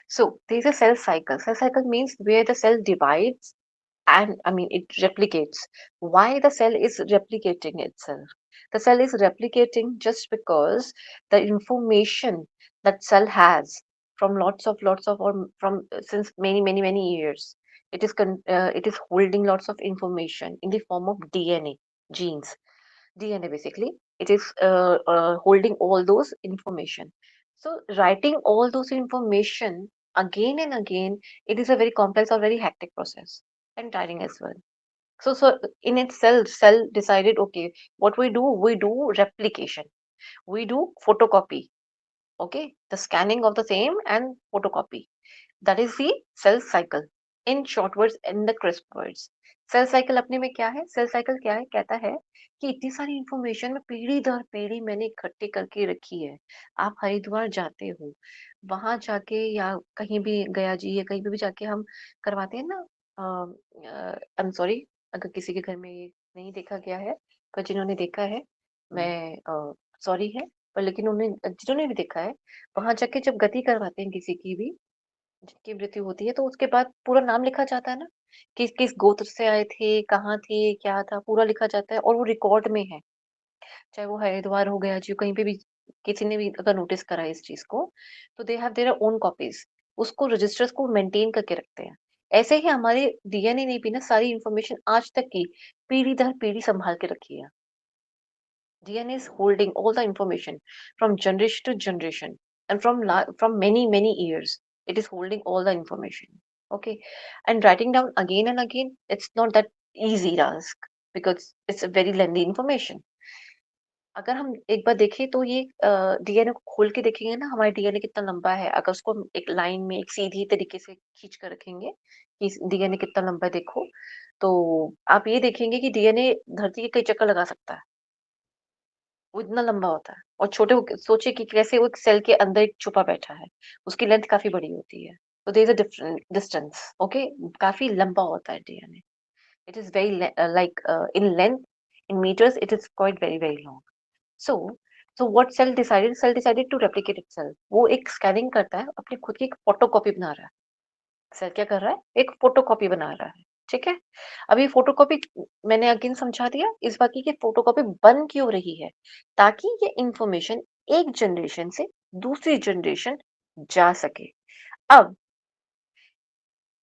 So there's a cell cycle. Cell cycle means where the cell divides and it replicates. Why the cell is replicating itself? The cell is replicating just because the information that cell has from lots of or from since many years, it is holding lots of information in the form of DNA, genes. DNA basically, it is holding all those information. So writing all those information again and again, it is a very complex or very hectic process and tiring as well. So in itself, cell decided, okay, what we do replication, we do photocopy, okay, the scanning of the same and photocopy. That is the cell cycle. In short words, in the crisp words, cell cycle अपने में क्या है? Cell cycle क्या है? कहता है कि इतनी सारी इंफॉर्मेशन में पीढ़ी दर पीढ़ी मैंने इकट्ठी करके रखी है। आप हरिद्वार जाते हो, वहां जाके या कहीं भी गया जी या कहीं पे भी जाके हम करवाते हैं ना। आई एम सॉरी, अगर किसी के घर में ये नहीं देखा गया है, पर जिन्होंने देखा है, मैं सॉरी है, पर लेकिन उन्हें जिन्होंने भी देखा है, वहां जाके जब गति करवाते हैं किसी की भी, जिनकी मृत्यु होती है, तो उसके बाद पूरा नाम लिखा जाता है ना, किस किस गोत्र से आए थे, कहाँ थे, क्या था, पूरा लिखा जाता है और वो रिकॉर्ड में है। चाहे वो हरिद्वार हो गया जी, कहीं पे भी किसी ने भी अगर नोटिस करा इस चीज को, तो they have their own copies, उसको रजिस्टर्स को मेंटेन करके रखते हैं। ऐसे ही हमारे डीएनए ने भी ना सारी इंफॉर्मेशन आज तक की पीढ़ी दर पीढ़ी संभाल के रखी है। DNA is holding all the information from generation to generation, and from many years. It is holding all the information. Okay, and writing down again and again, it's not that easy task because it's a very lengthy information. अगर हम एक बार देखें तो ये DNA को खोल के देखेंगे ना, हमारा डीएनए कितना लंबा है, अगर उसको हम एक लाइन में एक सीधी तरीके से खींच कर रखेंगे कि डीएनए कितना लंबा है देखो, तो आप ये देखेंगे कि डीएनए धरती के कई चक्कर लगा सकता है, वो इतना लंबा होता है। और छोटे सोचिए कि कैसे वो एक सेल के अंदर एक छुपा बैठा है, उसकी लेंथ काफी बड़ी होती है। तो there is a different distance, okay, काफी लंबा होता है DNA. It is very like in length, in meters it is quite very long. So so what cell decided to replicate itself, वो एक स्कैनिंग करता है, अपनी खुद की एक फोटोकॉपी बना रहा है। सर क्या कर रहा है? एक फोटोकॉपी बना रहा है। ठीक है? अब ये फोटोकॉपी मैंने अगेन समझा दिया इस बात की कि फोटोकॉपी बन क्यों रही है? ताकि ये इंफॉर्मेशन एक जनरेशन से दूसरी जनरेशन जा सके। अब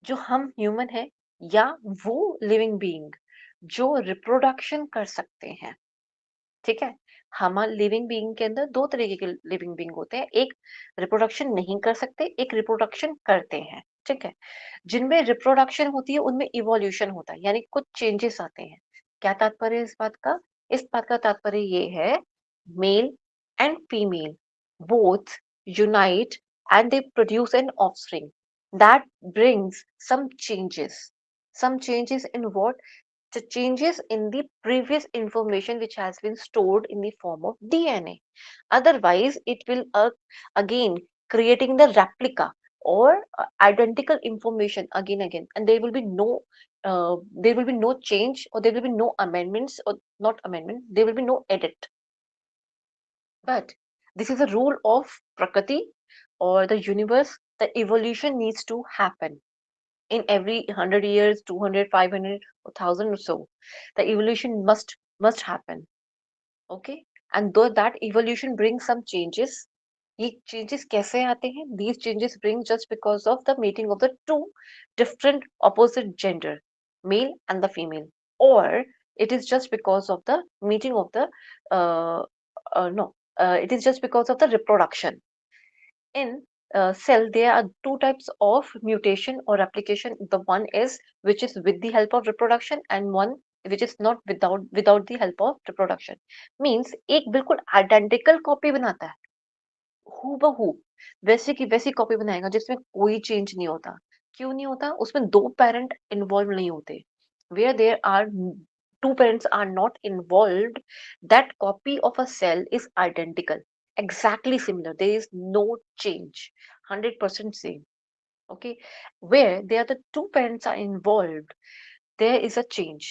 जो हम ह्यूमन है या वो लिविंग बीइंग जो रिप्रोडक्शन कर सकते हैं, ठीक है? हमारे लिविंग बीइंग के अंदर 2 तरीके के लिविंग बीइंग होते हैं। एक रिप्रोडक्शन नहीं कर सकते, एक रिप्रोडक्शन करते हैं, ठीक है? जिनमें रिप्रोडक्शन होती है उनमें इवोल्यूशन होता है, यानी कुछ चेंजेस आते हैं। क्या तात्पर्य है इस बात का? इस बात का तात्पर्य ये है, male and female both unite and they produce an offspring that brings some changes in what? The changes in the previous information which has been stored in the form of DNA. Otherwise, it will again creating the replica or identical information again, and there will be no change, or there will be no amendments, or not amendment, there will be no edit. But this is a rule of Prakriti or the universe. The evolution needs to happen in every 100 years, 200, 500, or 1000 or so. The evolution must happen. Okay, and though that evolution brings some changes, ये changes कैसे आते हैं? These changes bring just because of the meeting of the two different opposite gender, male and the female, or it is just because of the meeting of the uh, no, it is just because of the reproduction. In cell, there are two types of mutation or replication. The one is which is with the help of reproduction, and one which is not without the help of reproduction. Means एक बिल्कुल identical copy बनाता है, हूबहू वैसे की वैसी copy बनाएगा जिसमें कोई चेंज नहीं होता। क्यों नहीं होता? उसमें दो पेरेंट इन्वॉल्व नहीं होते। Where there are two parents are not involved, that copy of a cell is identical, exactly similar, there is no change, 100% same. Okay, where there the two parents are involved, there is a change,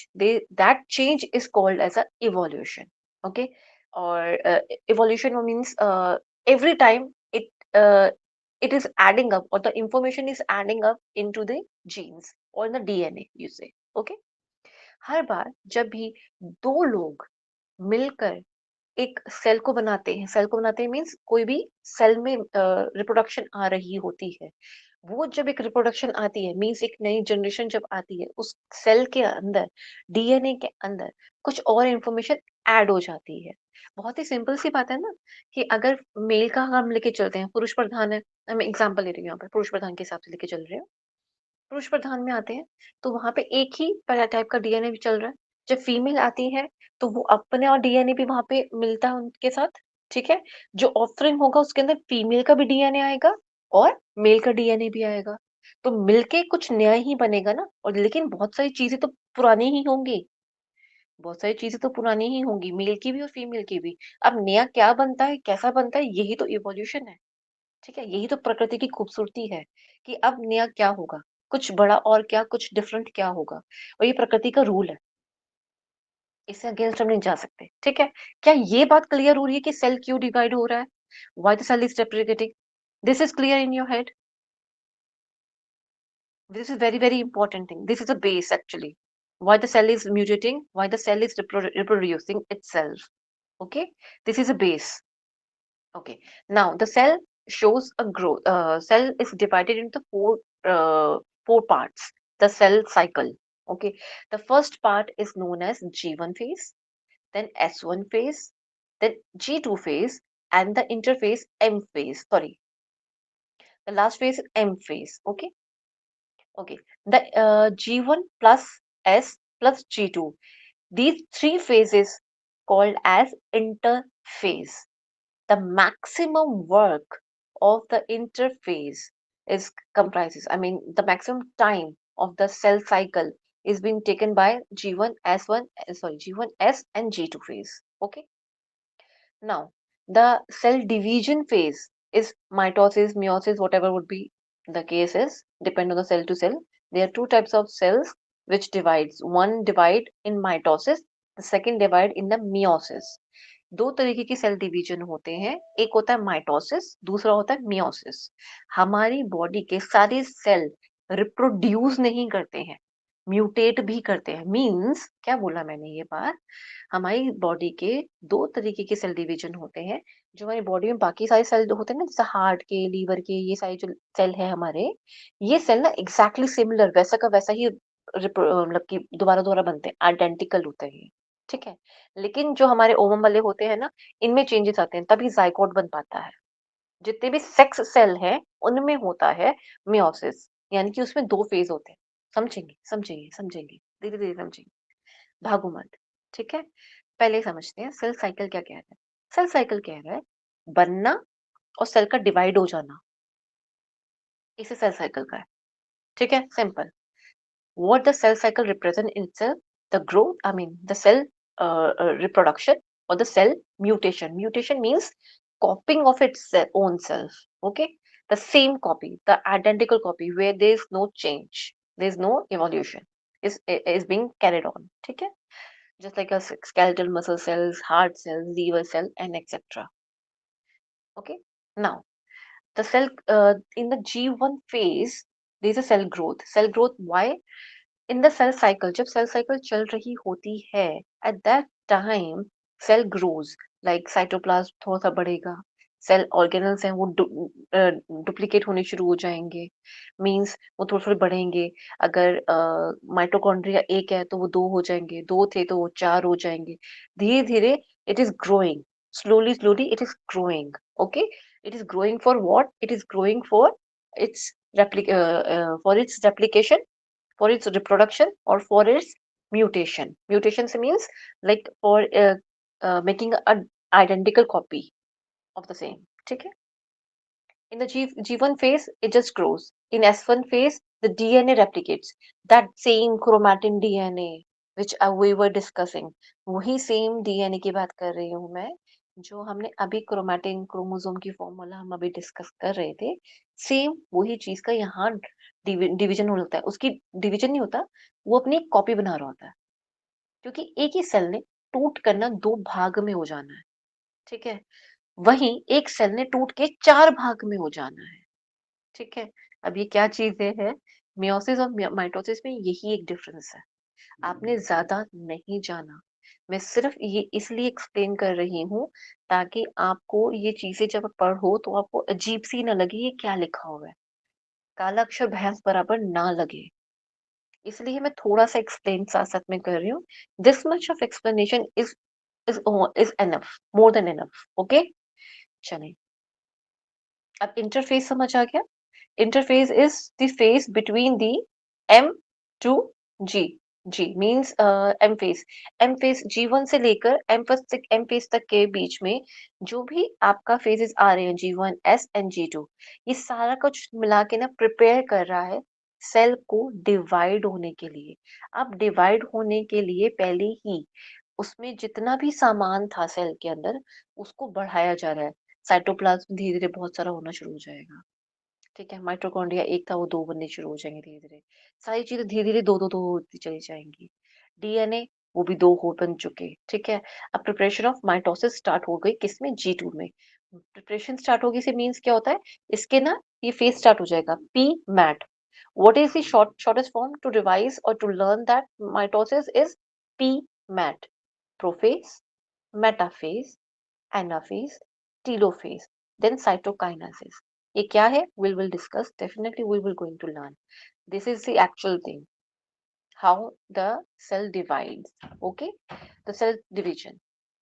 that change is called as a evolution. Okay, or evolution means every time it uh, it is adding up, or the information is adding up into the genes or in the DNA, you say. Okay. हर बार जब भी दो लोग मिलकर एक cell को बनाते हैं, cell को बनाते हैं मीन्स कोई भी सेल में रिप्रोडक्शन आ रही होती है, वो जब एक रिप्रोडक्शन आती है मीन्स एक नई जनरेशन जब आती है, उस सेल के अंदर, डीएनए के अंदर कुछ और इंफॉर्मेशन ऐड हो जाती है। बहुत ही सिंपल सी बात है ना, कि अगर मेल का हम लेके चलते हैं, पुरुष प्रधान है, मैं एग्जांपल ले रही हूँ यहाँ पर, पुरुष प्रधान के हिसाब से लेके चल रही हूँ। पुरुष प्रधान में आते हैं, तो वहां पे एक ही टाइप का डीएनए भी चल रहा है। जब फीमेल आती है, तो वो अपने और डीएनए भी वहां पे मिलता है उनके साथ। ठीक है। जो ऑफरिंग होगा उसके अंदर फीमेल का भी डीएनए आएगा और मेल का डीएनए भी आएगा। तो मिलके कुछ नया ही बनेगा ना, और लेकिन बहुत सारी चीजें तो पुरानी ही होंगी। बहुत सारी चीजें तो पुरानी ही होंगी, मेल की भी और फीमेल की भी। अब नया क्या बनता है, कैसा बनता है, यही तो इवोल्यूशन है। ठीक है, यही तो प्रकृति की खूबसूरती है, कि अब नया क्या होगा, कुछ बड़ा और क्या, कुछ डिफरेंट क्या होगा। और ये प्रकृति का रूल है, इससे अगेंस्ट हम नहीं जा सकते। ठीक है। क्या ये बात क्लियर हो रही है कि सेल क्यों डिवाइड हो रहा है, why the cell is replicating? This is clear in your head? This is very, very important thing. This is a base actually. Why the cell is mutating, why the cell is reproducing itself. Okay, this is a base. Okay, now the cell shows a growth. Cell is divided into four parts. The cell cycle. Okay, the first part is known as G1 phase, then S1 phase, then G2 phase, and the interphase M phase. Sorry, the last phase is M phase. Okay. Okay, the G1 plus S plus G2. These three phases called as interphase. The maximum work of the interphase is comprises, I mean, the maximum time of the cell cycle is being taken by G1, S1, sorry, G1, S and G2 phase. Okay. Now, the cell division phase is mitosis, meiosis, whatever would be the case is, depend on the cell to cell. There are two types of cells which divides. One divide in mitosis, the second divide in the meiosis. दो तरीके की cell division होते हैं, एक होता है mitosis, दूसरा होता है मियोसिस। हमारी बॉडी के सारे सेल रिप्रोड्यूस नहीं करते हैं, म्यूटेट भी करते हैं। मींस क्या बोला मैंने ये बात, हमारी बॉडी के दो तरीके के सेल डिवीजन होते हैं। जो हमारी बॉडी में बाकी सारे सेल होते हैं ना, जैसे हार्ट के, लीवर के, ये सारे जो सेल है हमारे, ये सेल ना एग्जैक्टली सिमिलर, वैसा का वैसा ही मतलब कि दोबारा दोबारा बनते हैं, आइडेंटिकल होते हैं। ठीक है। लेकिन जो हमारे ओवम वाले होते हैं ना, इनमें चेंजेस आते हैं, तभी जाइगोट बन पाता है। जितने भी सेक्स सेल हैं, उनमें होता है मियोसिस, यानी कि उसमें दो फेज होते हैं। समझेंगे समझेंगे समझेंगे, धीरे धीरे समझेंगे, भागो मत। ठीक है। पहले समझते हैं सेल साइकिल क्या कह रहा है। सेल साइकिल कह रहा है बनना और सेल का डिवाइड हो जाना, इसे सेल साइकिल का है। ठीक है, simple. What the cell cycle represent in itself, the growth, I mean the cell reproduction or the cell mutation. Mutation means copying of its own self. Okay, the same copy, the identical copy where there is no change, there is no evolution, is being carried on. ठीक है, just like a skeletal muscle cells, heart cells, liver cell, and etc. Okay, now the cell in the G1 phase, there is a cell growth. Cell growth, why? In the cell cycle, जब cell cycle चल रही होती है, at that time cell grows, like cytoplasm थोड़ा सा बढ़ेगा, cell organelles हैं वो डुप्लीकेट होने शुरू हो जाएंगे, मींस वो थोड़े थोड़े बढ़ेंगे। अगर माइटोकॉन्ड्रिया एक है तो वो दो हो जाएंगे, दो थे तो वो चार हो जाएंगे, धीरे धीरे it is growing, slowly slowly it is growing. Okay, it is growing for what? It is growing for its for its replication, for its reproduction, or for its mutation. Mutation means like for making a identical copy of the same. ठीक है? In the G1 phase, it just grows. In S1 phase, the DNA replicates. That same chromatin DNA which we were discussing. वही same DNA की बात कर रही हूँ मैं, जो हमने अभी क्रोमैटिन क्रोमोसोम की फॉर्मूला हम अभी डिस्कस कर रहे थे। सेम वही चीज का यहाँ डिवीजन होता है, उसकी डिवीजन नहीं होता, वो अपनी कॉपी बना रहा होता है, क्योंकि एक ही सेल ने टूट कर ना दो भाग में हो जाना है। ठीक है, वहीं एक सेल ने टूट के चार भाग में हो जाना है। ठीक है। अब ये क्या चीजें हैं? मियोसिस और माइटोसिस में यही एक डिफरेंस है। आपने ज्यादा नहीं जाना। मैं सिर्फ ये इसलिए एक्सप्लेन कर रही हूँ ताकि आपको ये चीजें जब पढ़ो तो आपको अजीब सी ना लगे ये क्या लिखा हुआ है, काला अक्षर भैंस बराबर ना लगे। इसलिए मैं थोड़ा सा एक्सप्लेन साथ साथ में कर रही हूँ। This much of explanation is enough, more than enough. Okay, चलिए। अब इंटरफेस समझ आ गया? Interface is the phase between the M to G. G means M phase. M phase G1 से लेकर M phase तक के बीच में जो भी आपका phases आ रहे हैं, G1, S and G2, ये सारा कुछ मिला के ना प्रिपेयर कर रहा है सेल को डिवाइड होने के लिए। अब डिवाइड होने के लिए पहले ही उसमें जितना भी सामान था सेल के अंदर उसको बढ़ाया जा रहा है। साइटोप्लाज्म धीरे धीरे बहुत सारा होना शुरू हो जाएगा। ठीक है, माइटोकॉन्ड्रिया एक था वो दो बनने शुरू हो जाएंगे धीरे धीरे। सारी चीजें धीरे धीरे दो दो दो होती चली जाएंगी। डीएनए वो भी दो हो बन चुके। ठीक है। अब प्रिपरेशन ऑफ माइटोसिस स्टार्ट हो गई किसमें? G2 में। प्रिपरेशन स्टार्ट होगी से मीन्स क्या होता है? इसके ना ये फेज स्टार्ट हो जाएगा P MAT. What is the shortest form to revise और to learn that mitosis is P MAT? Prophase, metaphase, anaphase, telophase, then cytokinesis. ये क्या है? We will discuss. Definitely we will going to learn. This is the actual thing. How the cell divides. Okay, the cell division.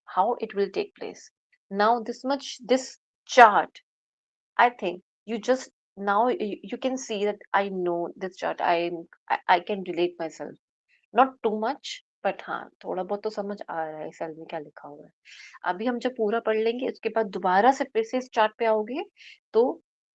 How it will take place. Now this much, this chart. I think you just now you can see that I know this chart. I can relate myself. Not too much but हाँ थोड़ा बहुत तो समझ आ रहा है cell में क्या लिखा हुआ है। अभी हम जब पूरा पढ़ लेंगे उसके बाद दोबारा से फिर से इस चार्ट पे आओगे तो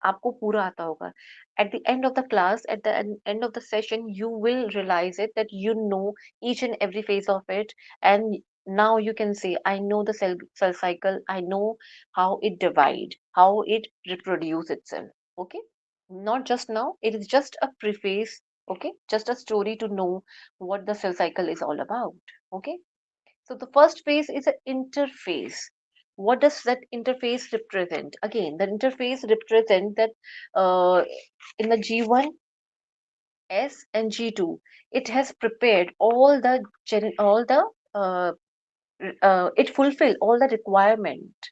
आपको पूरा आता होगा। At the end of the class, at the end of the session, you will realize it that you know each and every phase of it, and now you can say I know the cell cycle, I know how it divide, how it reproduce itself. Okay, not just now, it is just a preface. Okay, just a story to know what the cell cycle is all about. Okay, so the first phase is an interface. What does that interface represent? Again, the interface represent that uh, in the G1, S and G2, it has prepared all the uh, it fulfill all the requirement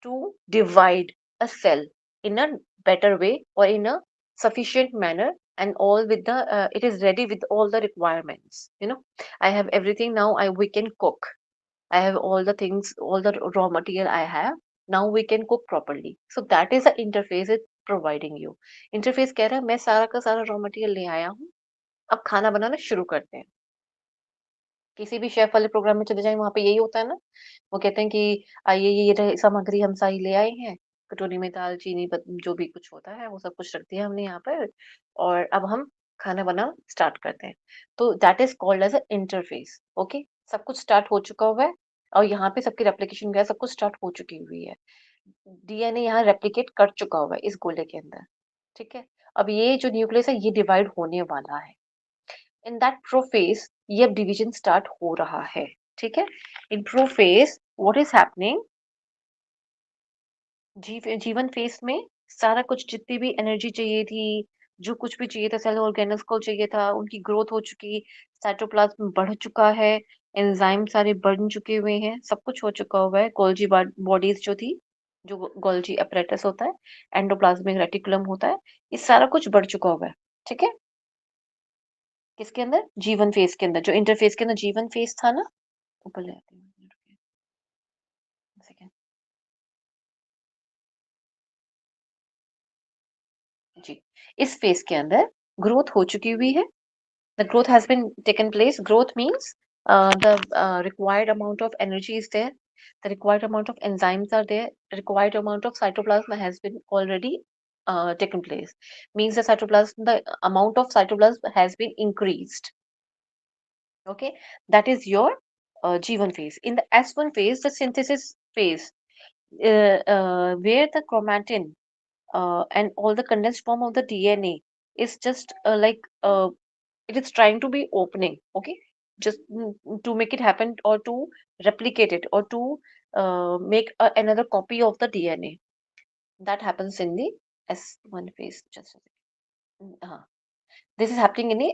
to divide a cell in a better way or in a sufficient manner, and all with the it is ready with all the requirements. I have everything now. We can cook. I have all the things, all the raw material I have. Now we can cook properly. So that is the interface it's providing you. Interface कह रहा है मैं सारा का सारा raw material ले आया हूँ, अब खाना बनाना शुरू करते हैं। किसी भी शेफ वाले प्रोग्राम में चले जाएं वहां पे यही होता है ना। वो कहते हैं कि आइए सामग्री हम सारी ले आए हैं, कटोरी में दाल चीनी जो भी कुछ होता है वो सब कुछ रख दिया हमने यहाँ पर, और अब हम खाना बनाना स्टार्ट करते हैं। तो that is called as a interphase. Okay, सब कुछ स्टार्ट हो चुका हुआ है और यहाँ पे सबकी रेप्लिकेशन वगैरह सब कुछ स्टार्ट हो चुकी हुई है। डीएनए यहाँ रेप्लिकेट कर चुका हुआ है इस गोले के अंदर। ठीक है। अब ये जो न्यूक्लियस है ये डिवाइड होने वाला है। इन दैट प्रोफेज ये अब डिवीजन स्टार्ट हो रहा है। ठीक है। इन प्रोफेज व्हाट इज हैपनिंग? जीवन फेस में सारा कुछ, जितनी भी एनर्जी चाहिए थी, जो कुछ भी चाहिए था सेल ऑर्गेनल्स को चाहिए था, उनकी ग्रोथ हो चुकी, साइटोप्लाज्म बढ़ चुका है, एंजाइम सारे बन चुके हुए हैं, सब कुछ हो चुका हुआ है। गोल्जी बॉडीज जो थी, जो गोल्जी अपरेटस होता है, एंडोप्लाज्मिक रेटिकुलम होता है, ये सारा कुछ बढ़ चुका हुआ है। ठीक है। किसके अंदर? जीवन फेस के अंदर। जो इंटरफेस के अंदर जीवन फेस था ना, ऊपर ले आती हूँ। सेकेंड जी। इस फेस के अंदर ग्रोथ हो चुकी हुई है। The growth has been taken place. Growth means the required amount of energy is there. The required amount of enzymes are there. The required amount of cytoplasm has been already taken place. Means the amount of cytoplasm has been increased. Okay, that is your G1 phase. In the S1 phase, the synthesis phase, where the chromatin and all the condensed form of the DNA is just it is trying to be opening. Okay, just to make it happen or to replicate it or to make another copy of the DNA. That happens in the S1 phase. Just a second. This is happening in the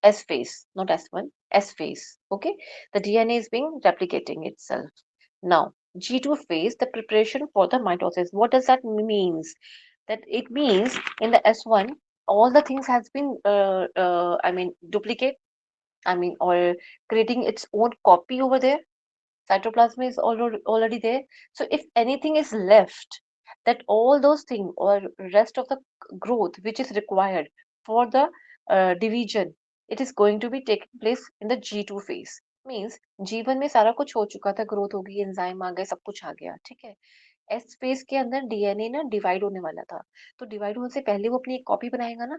S phase, not S1, S phase. Okay, the DNA is being replicating itself. Now, G2 phase, the preparation for the mitosis. What does that means? That it means in the S1, all the things has been, duplicate. Or creating its own copy over there. Cytoplasm is already there. So if anything is left, that all those things or rest of the growth which is required for the division, it is going to be taking place in the G2 phase. Means जीवन में सारा कुछ हो चुका था, growth होगी, enzyme आ गए, सब कुछ आ गया, ठीक है। एस फेज के अंदर डीएनए ना डिवाइड होने वाला था, तो डिवाइड होने से पहले वो अपनी एक कॉपी बनाएगा ना,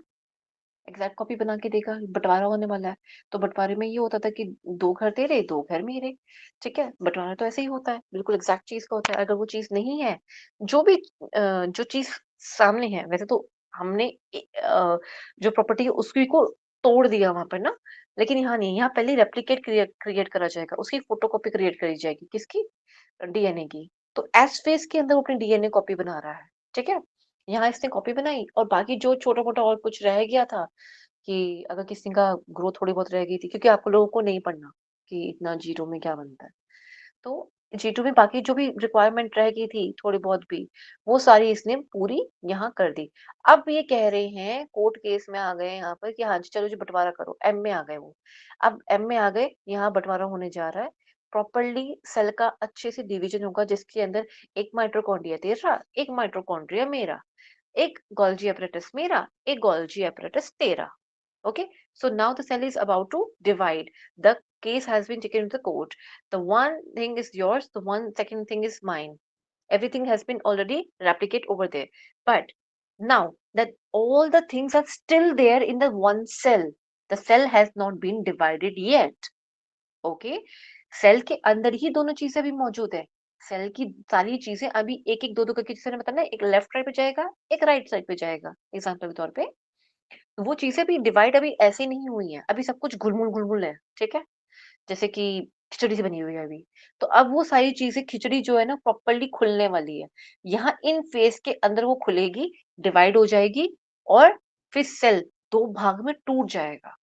एग्जैक्ट कॉपी बना के देगा, बंटवारा होने वाला है। तो बंटवारे में ये होता था कि 2 घर तेरे, 2 घर मेरे, ठीक है? बंटवारा तो ऐसे ही होता है, बिल्कुल एग्जैक्ट चीज़ का होता है। अगर वो चीज़ नहीं है, जो भी जो चीज़ सामने है, वैसे तो हमने जो प्रॉपर्टी है उसकी को तोड़ दिया वहाँ पर ना, लेकिन यहाँ नहीं, यहाँ पहले रेप्लिकेट क्रिएट क्रिएट करा जाएगा, उसकी फोटोकॉपी क्रिएट करी जाएगी, किसकी? डीएनए की। तो एस फेज़ के अंदर वो अपनी डीएनए कॉपी बना रहा है, ठीक है? यहाँ इसने कॉपी बनाई और बाकी जो छोटा-मोटा और कुछ रह गया था कि अगर किसी का ग्रोथ थोड़ी बहुत रह गई थी, क्योंकि आप लोगों को नहीं पढ़ना कि इतना जीरो में क्या बनता है। तो जीटू में बाकी जो भी रिक्वायरमेंट रह गई थी थोड़ी बहुत भी, वो सारी इसने पूरी यहाँ कर दी। अब ये कह रहे हैं, कोर्ट केस में आ गए यहाँ पर कि हाँ जी चलो जी बंटवारा करो, एम में आ गए वो। अब एम में आ गए, यहाँ बंटवारा होने जा रहा है। प्रॉपरली सेल का अच्छे से डिवीजन होगा, जिसके अंदर एक माइटोकॉन्ड्रिया तेरा, एक माइटोकॉन्ड्रिया मेरा, एक गोल्जी apparatus मेरा, एक गोल्जी apparatus तेरा। Okay, so now the cell is about to divide. The case has been taken to the court. The one thing is yours, the one second thing is mine. Everything has been already replicate over there. But now that all the things are still there in the one cell, the cell has not been divided yet. Okay, cell के अंदर ही दोनों चीजें भी मौजूद है। Cell की सारी चीजें अभी एक एक दो दो करके, जैसे मैंने बताया ना, एक लेफ्ट साइड पे जाएगा, एक राइट साइड पे जाएगा, एग्जाम्पल के तौर पे। वो चीज़ें भी डिवाइड अभी ऐसे नहीं हुई हैं, अभी सब कुछ घुलमुल-घुलमुल है, ठीक है? जैसे कि खिचड़ी सी बनी हुई है अभी। तो अब वो सारी चीज़ें खिचड़ी जो है ना प्रॉपर्ली खुलने वाली है। यहाँ इन फेज़ के अंदर वो खुलेगी, डिवाइड हो जाएगी और फिर सेल 2 भाग में टूट जाएगा।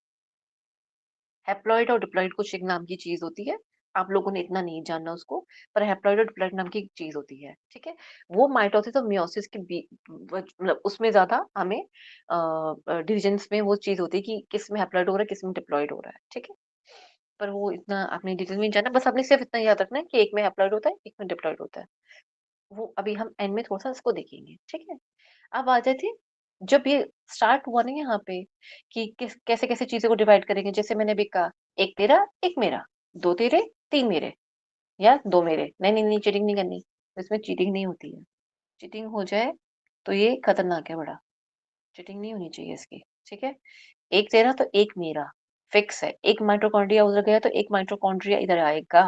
हैप्लॉइड और डिप्लॉइड कुछ एक नाम की चीज़ होती है। आप लोगों ने इतना नहीं जानना उसको, पर हैप्लॉइड और डिप्लॉइड नाम की एक चीज़ होती है, ठीक है? वो माइटोसिस और मियोसिस के मतलब उसमें ज़्यादा हमें डिविजन्स में वो चीज़ होती है कि किस में हैप्लॉइड हो रहा है, किस में डिप्लॉइड हो रहा है, ठीक है? पर वो इतना आपने डिटेल में नहीं जाना, बस आपने सिर्फ इतना याद रखना है कि एक में हैप्लॉइड होता है, एक में डिप्लॉइड होता है। वो अभी हम एंड में थोड़ा-सा इसको देखेंगे, ठीक है? अब आ जाते हैं, जब ये स्टार्ट हुआ ना यहाँ पे कि किस कैसे-कैसे चीज़ों को डिवाइड करेंगे, जैसे मैंने अभी कहा, 1 तेरा, 1 मेरा, 2 तेरे, 3 मेरे या 2 मेरे। नहीं, नहीं, नहीं, चीटिंग नहीं करनी, इसमें चीटिंग नहीं होती है। चीटिंग हो जाए तो ये खतरनाक है बड़ा, चीटिंग नहीं होनी चाहिए इसकी, ठीक है? 1 तेरा तो 1 मेरा, फिक्स है। 1 माइटोकॉन्ड्रिया उधर गया तो 1 माइटोकॉन्ड्रिया इधर आएगा।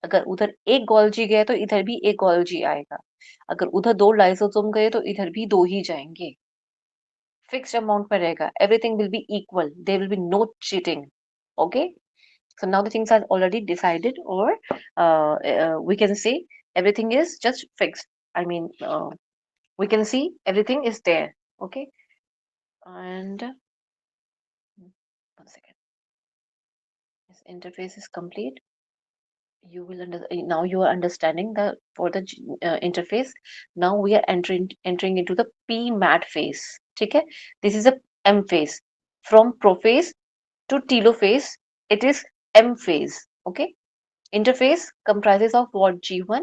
अगर उधर 1 गोल्जी गया तो इधर भी 1 गोल्जी आएगा। अगर उधर 2 लाइसोसोम गए तो इधर भी 2 ही जाएँगे। फिक्स्ड अमाउंट में रहेगा, everything will be equal, there will be no cheating. Okay, so now the things are already decided, or we can say everything is just fixed. I mean, we can see everything is there. Okay, and 1 second, this interface is complete. You will now you are understanding the for the interface. Now we are entering into the p-mat phase. ठीक है, this is a m phase. From prophase to telophase, it is M phase. Okay, interphase comprises of what? G1,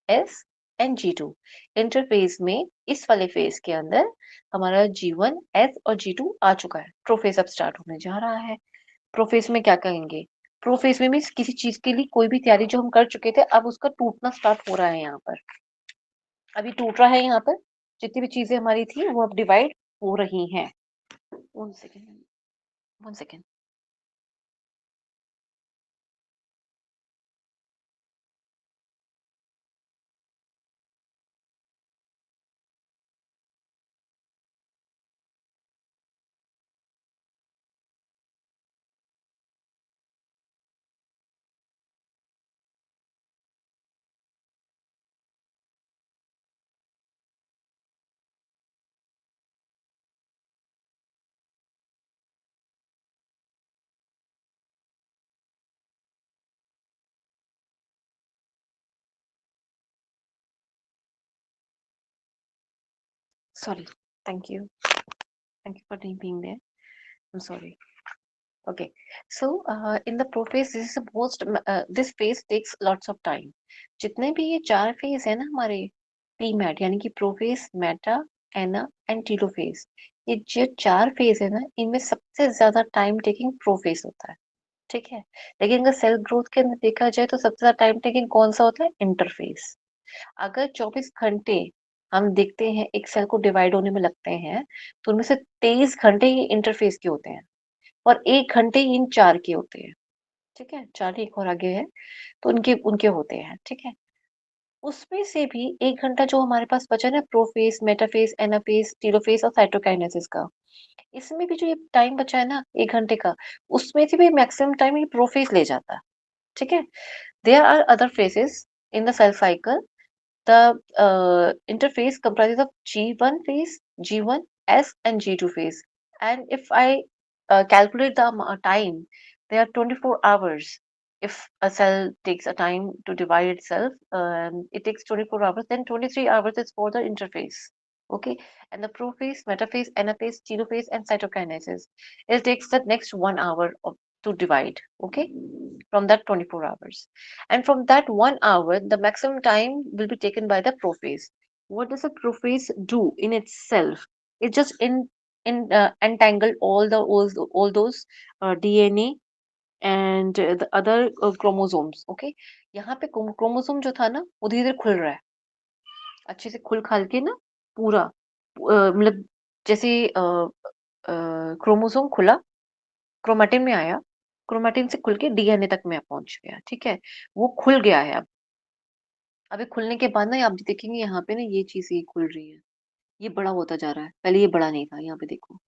S and G2. Interphase में इस वाले phase के अंदर हमारा G1, S और G2 आ चुका है। प्रोफेज अब स्टार्ट होने जा रहा है। प्रोफेज में क्या कहेंगे? प्रोफेज में मीन्स किसी चीज के लिए कोई भी तैयारी जो हम कर चुके थे, अब उसका टूटना स्टार्ट हो रहा है यहाँ पर। अभी टूट रहा है यहाँ पर, जितनी भी चीजें हमारी थी वो अब डिवाइड हो रही हैं। 1 second, 1 second. Sorry. Thank you. Thank you for being there. I'm sorry. Okay. So, in the prophase, this is the most, this phase takes lots of time. जितने भी ये चार फेज है ना हमारे प्रीमैट यानी कि prophase, meta, ana and telophase, ये जो चार फेज है ना, इनमें सबसे ज्यादा टाइम टेकिंग प्रोफेज होता है। ठीक है। लेकिन अगर सेल ग्रोथ के अंदर देखा जाए तो सबसे ज्यादा टाइम टेकिंग कौन सा होता है? इंटरफेज। अगर 24 घंटे हम देखते हैं एक सेल को डिवाइड होने में लगते हैं, तो उनमें से 23 घंटे ही इंटरफेस के होते हैं और 1 घंटे इन चार के होते हैं। ठीक है, चार एक और आगे है तो उनके उनके होते हैं। ठीक है। उसमें से भी 1 घंटा जो हमारे पास बचा ना, प्रोफेस, मेटाफेस, एनाफेस, टीलोफेस और साइटोकाइनेसिस का, इसमें भी जो ये टाइम बचा है ना 1 घंटे का, उसमें से भी मैक्सिमम टाइम ये प्रोफेस ले जाता है। ठीक है। There are other phases in the cell cycle. The interface comprises of G1 phase, G1, S, and G2 phase. And if I calculate the time, they are 24 hours. If a cell takes a time to divide itself, it takes 24 hours, then 23 hours is for the interface. Okay, and the prophase, metaphase, anaphase, telophase, and cytokinesis. It takes the next 1 hour to divide. Okay, from that 24 hours. And from that 1 hour, the maximum time will be taken by the prophase. What does a prophase do in itself? It just entangle all those DNA and the other chromosomes. Okay, यहाँ पे chromosome जो था ना वो धीरे धीरे खुल रहा है, अच्छे से खुल खाल के ना पूरा, मतलब जैसे क्रोमोसोम खुला, क्रोमेटिन में आया, क्रोमेटिन से खुल के डीएनए तक में पहुंच गया। ठीक है, वो खुल गया है अब। अभी खुलने के बाद ना आप देखेंगे यहाँ पे ना ये चीज ये खुल रही है, ये बड़ा होता जा रहा है, पहले ये बड़ा नहीं था। यहाँ पे देखो,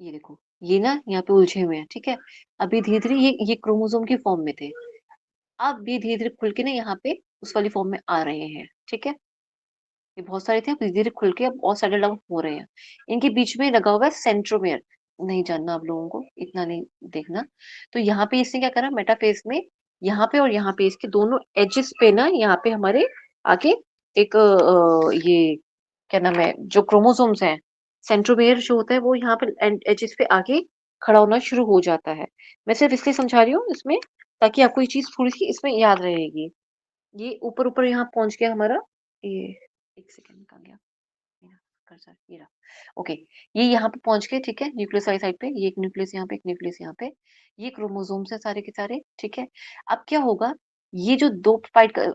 ये देखो, ये ना यहाँ पे उलझे हुए हैं। ठीक है, अभी धीरे धीरे ये क्रोमोसोम की फॉर्म में थे, अब ये धीरे धीरे खुल के ना यहाँ पे उस वाली फॉर्म में आ रहे हैं। ठीक है, ये बहुत सारे थे, अब धीरे धीरे खुल के अब और सेटल डाउन हो रहे हैं। इनके बीच में लगा हुआ है सेंट्रोमेयर, नहीं जानना आप लोगों को, इतना नहीं देखना। तो यहाँ पे इसने क्या करा, मेटाफेज में यहाँ पे और यहाँ पे इसके दोनों एजेस पे ना, यहाँ पे हमारे आगे एक ये क्या नाम है, जो क्रोमोसोम्स हैं, सेंट्रोमेयर जो होता है वो यहाँ पे एजेस पे आगे खड़ा होना शुरू हो जाता है। मैं सिर्फ इसलिए समझा रही हूँ इसमें, ताकि आपको ये चीज थोड़ी सी इसमें याद रहेगी। ये ऊपर ऊपर यहाँ पहुंच गया हमारा, ये एक सेकंड कहाँ गया मेरा कर्सर, ये रहा। ओके, ये यहाँ पे पहुंच गए। ठीक है, न्यूक्लियस वाली साइड पे, ये एक न्यूक्लियस यहाँ पे, एक न्यूक्लियस यहाँ पे, ये क्रोमोसोम्स है सारे के सारे। ठीक है, अब क्या होगा, ये जो दो फाइट कर,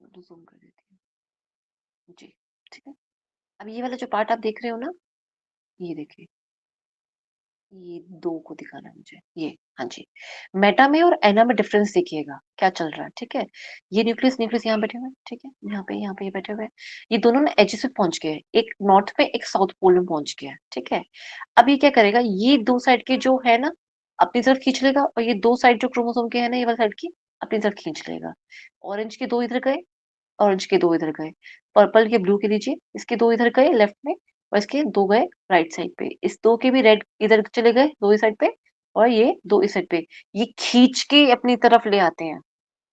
जूम कर देती हूँ जी। ठीक है, अब ये वाला जो पार्ट आप देख रहे हो ना, ये देखिए, ये दो को दिखाना है मुझे, ये, हाँ जी। मेटा में और एना में डिफरेंस देखिएगा क्या चल रहा है। ठीक है, ये न्यूक्लियस न्यूक्लियस यहाँ बैठे हुए हैं। ठीक है, यहाँ पे ये बैठे हुए हैं, ये दोनों ना एजेस पे पहुंच गए हैं, एक नॉर्थ में एक साउथ पोल में पहुंच गया है। ठीक है, अब ये क्या करेगा, ये दो साइड के जो है ना अपनी तरफ खींच लेगा, और ये दो साइड जो क्रोमोसोम के है ना ये वाली साइड की अपनी तरफ खींच लेगा। ऑरेंज के दो इधर गए, ऑरेंज के दो इधर गए, पर्पल के ब्लू के लीजिए, इसके दो इधर गए लेफ्ट में, और इसके दो गए राइट साइड पे, इस दो के भी रेड इधर चले गए दो इस साइड पे, और ये दो इस साइड पे। ये खींच के अपनी तरफ ले आते हैं।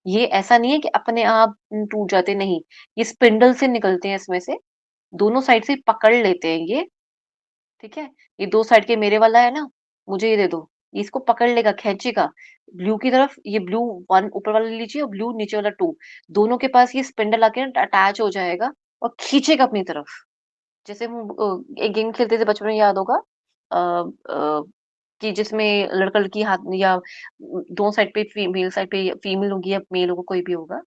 ये ऐसा नहीं है कि अपने आप टूट जाते, नहीं, ये स्पिंडल से निकलते हैं इसमें से, दोनों साइड से पकड़ लेते हैं ये। ठीक है, ये दो साइड के मेरे वाला है ना, मुझे ये दे दो, ये इसको पकड़ लेगा, खींचेगा ब्लू की तरफ, ये ब्लू वन ऊपर वाला ले लीजिए और ब्लू नीचे वाला टू, दोनों के पास ये स्पिंडल आके अटैच हो जाएगा और खींचेगा अपनी तरफ। जैसे हम एक गेम खेलते थे बचपन में, याद होगा, अ, अ, कि जिसमें लड़का लड़की हाथ या दो साइड पे, फीमेल साइड पे फीमेल होगी या मेल होगा, कोई भी होगा,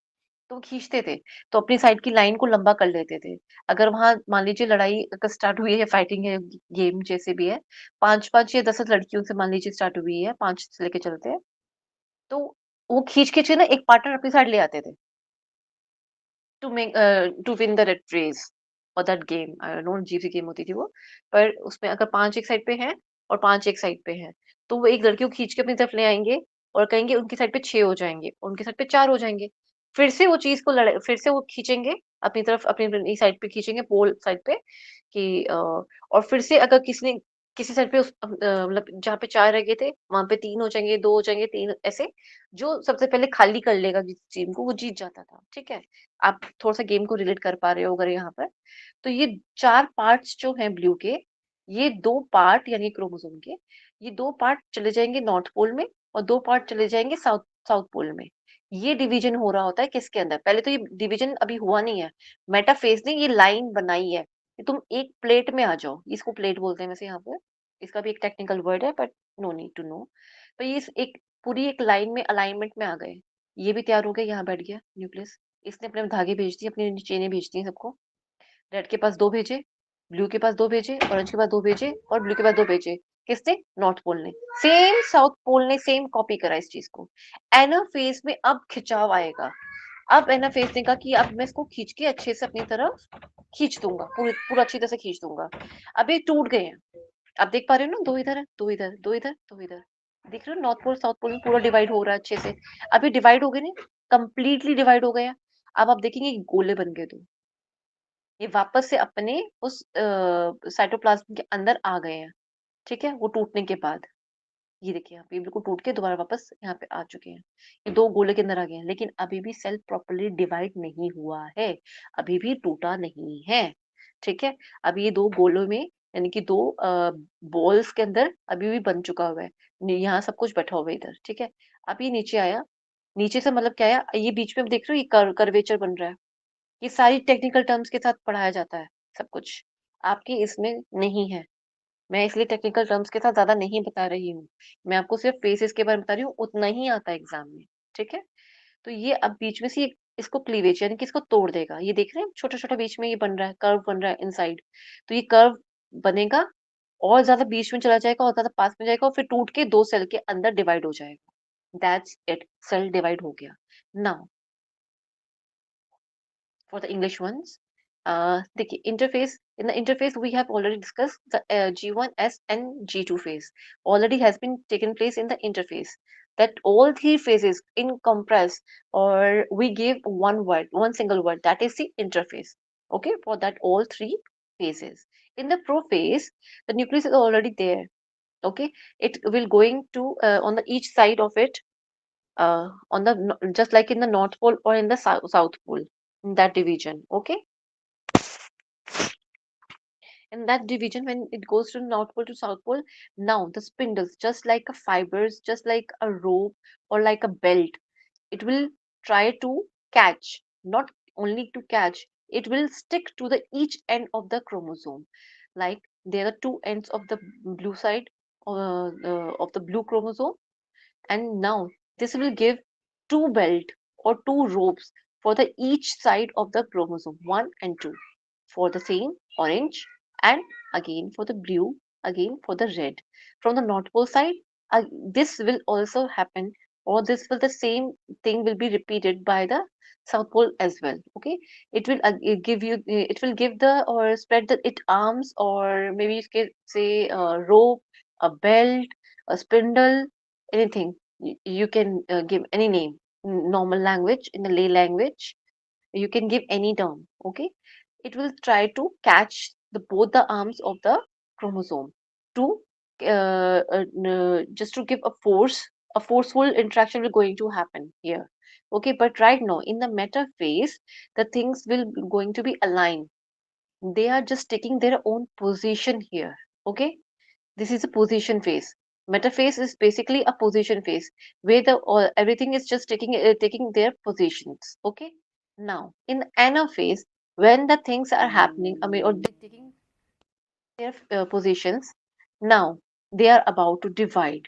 तो वो खींचते थे, तो अपनी साइड की लाइन को लंबा कर लेते थे। अगर वहां मान लीजिए लड़ाई अगर स्टार्ट हुई है, फाइटिंग है, गेम जैसे भी है, पांच पांच या 10 लड़कियों से मान लीजिए स्टार्ट हुई है, पांच से लेके चलते हैं, तो वो खींच खींच के ना एक पार्टनर अपनी साइड ले आते थे, to win the red race और that game, I don't know, अजीब सी गेम होती थी वो। पर उसमें अगर पांच एक साइड पे हैं और पांच एक साइड पे हैं, तो वो एक लड़की को खींच के अपनी तरफ ले आएंगे और कहेंगे उनकी साइड पे 6 हो जाएंगे और उनकी साइड पे 4 हो जाएंगे। फिर से वो चीज को लड़े, फिर से वो खींचेंगे अपनी तरफ, अपनी अपनी साइड पे खींचेंगे, पोल साइड पे, कि और फिर से अगर किसी ने किसी साइड पे मतलब जहाँ पे 4 रह गए थे, वहाँ पे 3 हो जाएँगे, 2 हो जाएँगे, 3 ऐसे, जो सबसे पहले खाली कर लेगा किसी टीम को, वो जीत जाता था, ठीक है? आप थोड़ा-सा गेम को रिलेट कर पा रहे हो अगर यहाँ पर। तो ये 4 पार्ट्स जो हैं ब्लू के, ये 2 पार्ट यानी क्रोमोसोम के, ये 2 पार्ट चले जाएँगे नॉर्थ पोल में और 2 पार्ट चले जाएँगे साउथ साउथ पोल में। ये डिवीज़न हो रहा होता है किसके अंदर? पहले तो ये डिवीज़न अभी हुआ नहीं है। मेटाफ़ेज़ ने ये लाइन बनाई है कि तुम एक प्लेट में आ जाओ। इसको प्लेट बोलते हैं वैसे यहाँ पे। इसका भी एक टेक्निकल वर्ड है but no need to know. तो ये इस एक पूरी एक लाइन में अलाइनमेंट में आ गए। ये भी तैयार हो गया, यहाँ बैठ गया न्यूक्लियस। इसने अपने धागे भेज दिए, अपनी चेनें भेज दी सबको। रेड के पास 2 भेजे, ब्लू के पास 2 भेजे, ऑरेंज के पास 2 भेजे और ब्लू के पास 2 भेजे। किसने? नॉर्थ पोल ने। सेम साउथ पोल ने सेम कॉपी करा इस चीज को। एनाफेज में अब खिंचाव आएगा। अब एनाफेज ने कहा कि अब मैं इसको खींच के अच्छे से अपनी तरफ खींच दूंगा, पूरी पूरा अच्छी तरह से खींच दूंगा। अब ये टूट गए हैं। आप देख पा रहे हो ना, 2 इधर है, 2 इधर, 2 इधर, 2 इधर। देख रहे हो नॉर्थ पोल साउथ पोल में पूरा डिवाइड हो रहा है अच्छे से। अब ये डिवाइड हो गए ना, कंप्लीटली डिवाइड हो गया। अब आप देखेंगे गोले बन गए 2। ये वापस से अपने उस साइटोप्लाज्म के अंदर आ गए हैं, ठीक है? वो टूटने के बाद। ये देखिए यहाँ पे ये बिल्कुल टूट के दोबारा वापस यहाँ पे आ चुके हैं। ये 2 गोले के अंदर आ गए हैं, लेकिन अभी भी सेल प्रॉपर्ली डिवाइड नहीं हुआ है, अभी भी टूटा नहीं है, ठीक है? अभी ये 2 गोलों में यानी कि 2 बॉल्स के अंदर अभी भी बन चुका हुआ है। यहाँ सब कुछ बैठा हुआ है इधर, ठीक है? अब ये नीचे आया, नीचे से मतलब क्या आया, ये बीच में आप देख रहे हो ये कर्वेचर बन रहा है। ये सारी टेक्निकल टर्म्स के साथ पढ़ाया जाता है सब कुछ। आपके इसमें नहीं है। मैं इसलिए टेक्निकल टर्म्स के साथ ज़्यादा नहीं बता रही हूँ। मैं आपको सिर्फ फेसेस के बारे में बता रही हूँ, उतना ही आता है एग्ज़ाम में, ठीक है? तो ये अब बीच में से इसको क्लीवेज यानी कि इसको तोड़ देगा। ये देख रहे हैं छोटा-छोटा बीच में ये बन रहा है, कर्व बन रहा है इनसाइड। तो ये कर्व बनेगा और ज़्यादा बीच में चला जाएगा और ज़्यादा पास में जाएगा और फिर टूट के 2 सेल के अंदर डिवाइड हो जाएगा। दैट्स इट, सेल डिवाइड हो गया। Now for the English ones. The interface in the interface we have already discussed the G1S and G2 phase already has been taken place in the interface. That all three phases in compress or we give one word, one single word, that is the interface. Okay, for that all three phases. In the prophase, the nucleus is already there. Okay, it will going to on the each side of it on the just like in the north pole or in the south pole in that division. Okay, in that division when it goes to north pole to south pole, now the spindles just like a fibers, just like a rope or like a belt, it will try to catch, not only to catch, it will stick to the each end of the chromosome. Like there are two ends of the blue side of the blue chromosome, and now this will give two belt or two ropes for the each side of the chromosome 1 and 2, for the same orange, and again for the blue, again for the red. From the north pole side, this will also happen, or this will the same thing will be repeated by the south pole as well. Okay, it will give you it will give the or spread the it arms, or maybe you can say a rope, a belt, a spindle, anything. You can give any name, normal language, in the lay language you can give any term. Okay, it will try to catch the both the arms of the chromosome to just to give a force, a forceful interaction will going to happen here. Okay, but right now in the metaphase the things will going to be aligned. They are just taking their own position here. Okay, this is a position phase. Metaphase is basically a position phase where the everything is just taking their positions. Okay. Now in the anaphase, when the things are happening, I mean, or they taking their positions, now they are about to divide.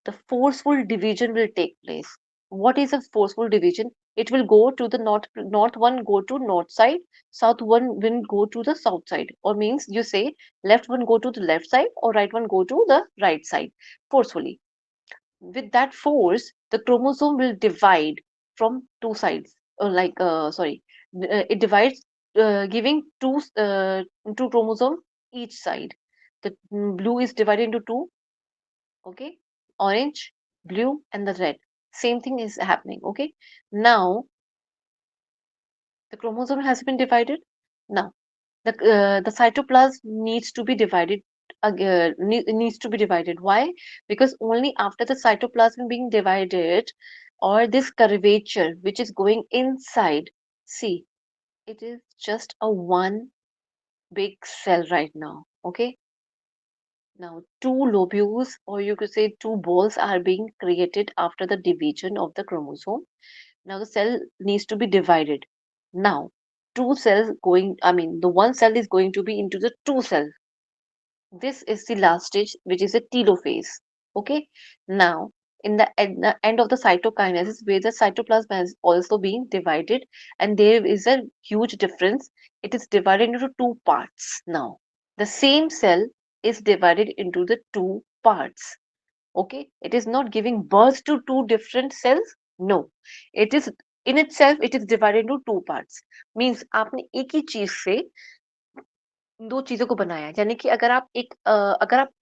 The forceful division will take place. What is a forceful division? It will go to the north one go to north side, south one will go to the south side, or means you say left one go to the left side or right one go to the right side forcefully. With that force, the chromosome will divide from two sides. It divides, giving two chromosome each side. The blue is divided into two. Okay, orange, blue, and the red. Same thing is happening. Okay, now the chromosome has been divided. Now the cytoplasm needs to be divided needs to be divided. Why? Because only after the cytoplasm being divided, or this curvature which is going inside, see, it is just a one big cell right now. Okay, now two lobules, or you could say two balls, are being created after the division of the chromosome. Now the cell needs to be divided. Now two cells going, I mean, the one cell is going to be into the two cells. This is the last stage, which is a telophase. Okay. Now, in the end of the cytokinesis, where the cytoplasm is also being divided, and there is a huge difference. It is divided into two parts now. The same cell is divided into the two parts. Okay. It is not giving birth to two different cells. No. It is in itself, it is divided into two parts. Means आपने एक ही चीज से दो चीजों को बनाया है। यानी कि अगर आप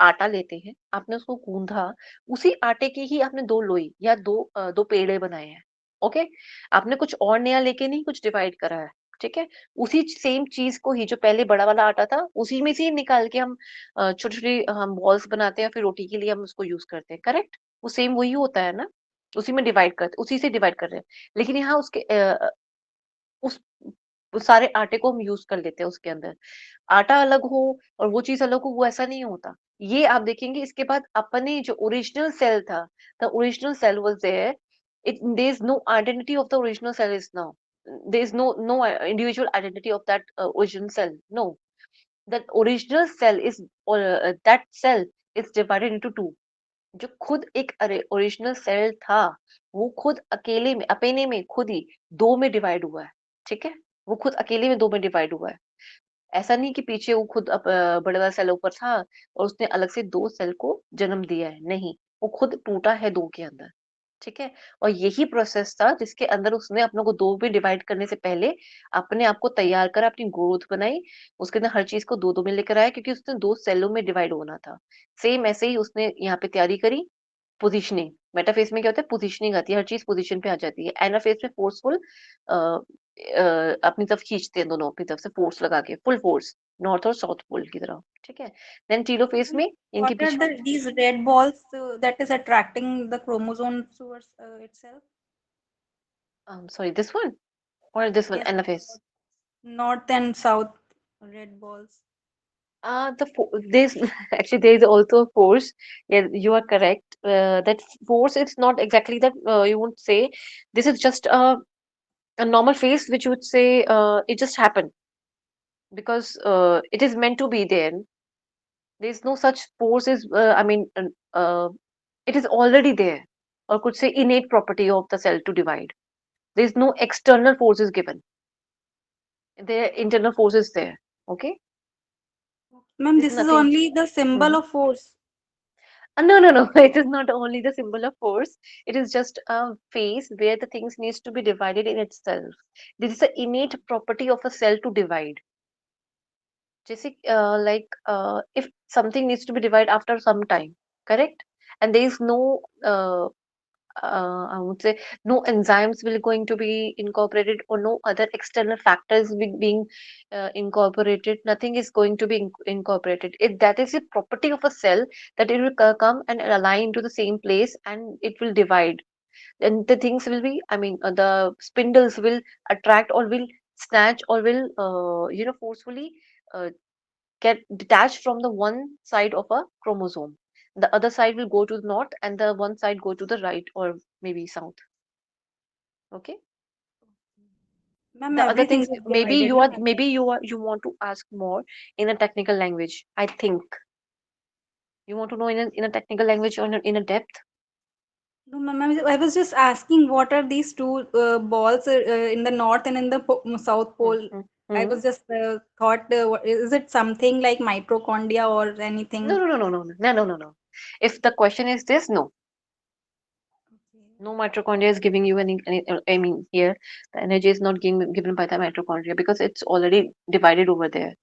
आटा लेते हैं, आपने उसको गूंधा, उसी आटे की ही आपने दो लोई या दो पेड़े बनाए हैं। ओके, आपने कुछ और नया लेके नहीं कुछ डिवाइड करा है। ठीक है, उसी सेम चीज को ही, जो पहले बड़ा वाला आटा था, उसी में से ही निकाल के हम छोटी छोटी हम बॉल्स बनाते हैं, फिर रोटी के लिए हम उसको यूज करते हैं। करेक्ट, वो सेम वही होता है ना, उसी में डिवाइड करते, उसी से डिवाइड कर रहे हैं। लेकिन यहाँ उस उस सारे आटे को हम यूज कर लेते हैं उसके अंदर। आटा अलग हो और वो चीज अलग हो, वो ऐसा नहीं होता। ये आप देखेंगे, इसके बाद अपने जो ओरिजिनल सेल था, the original cell was there. It there is no identity of the original cell is now, there is no individual identity of that original cell. No, that original cell is, that cell is divided into two. जो खुद एक original cell था, वो खुद अकेले में, अपने में खुद ही दो में डिवाइड हुआ है। ठीक है, वो खुद अकेले में दो में डिवाइड हुआ है। ऐसा नहीं कि पीछे वो खुद बड़े वाला सेल ऊपर था और उसने अलग से दो सेल को जन्म दिया है। नहीं, वो खुद टूटा है दो के अंदर। ठीक है, और यही प्रोसेस था जिसके अंदर उसने अपने को दो में डिवाइड करने से पहले अपने आप को तैयार करा, अपनी ग्रोथ बनाई, उसके अंदर हर चीज को दो दो में लेकर आया, क्योंकि उसने दो सेलों में डिवाइड होना था। सेम ऐसे ही उसने यहाँ पे तैयारी करी। पोजीशनिंग, मेटाफेज में क्या होता है, पोजीशनिंग आती है, हर चीज पोजीशन पे आ जाती है। एनाफेज में फोर्सफुल, अपनी तरफ खींचते हैं दोनों अपनी तरफ से, फोर्स लगा के, फुल फोर्स, नॉर्थ और साउथ पोल की तरफ। ठीक है, देन टीलोफेज में इनके What are beach. these red balls that is attracting the chromosomes towards itself? Sorry, this one और this one, Yes, anaphase. north and south red balls. There's actually there is also a force. Yeah, you are correct. That force, it's not exactly that, you won't say. This is just a normal phase which you would say, it just happened because it is meant to be there. There's no such force is, it is already there, or could say innate property of the cell to divide. There's no external forces given. There are internal forces there. Okay, Ma'am, there's this is nothing. only the symbol Mhm. of force. No, no, no. It is not only the symbol of force. It is just a phase where the things needs to be divided in itself. This is an innate property of a cell to divide. Jesse, if something needs to be divided after some time, correct? And there is no, I would say, no enzymes will going to be incorporated, or no other external factors being incorporated. Nothing is going to be incorporated. That is a property of a cell, that it will come and align to the same place, and it will divide. And the things will be, the spindles will attract, or will snatch, or will, forcefully uh, get detached from the one side of a chromosome. The other side will go to the north, and the one side go to the right, or maybe south. Okay. Ma'am, The other everything things, is divided, na? you want to ask more in a technical language. I think you want to know in a technical language, or in a depth. No, ma'am, I was just asking what are these two balls in the north and in the south Hmm, pole. hmm, I hmm. was just thought, is it something like mitochondria or No, anything? no, no, no, no, no, no, no, no. If the question is this, no, Okay. no mitochondria is giving you any. I mean, here the energy is not given by the mitochondria, because it's already divided over there.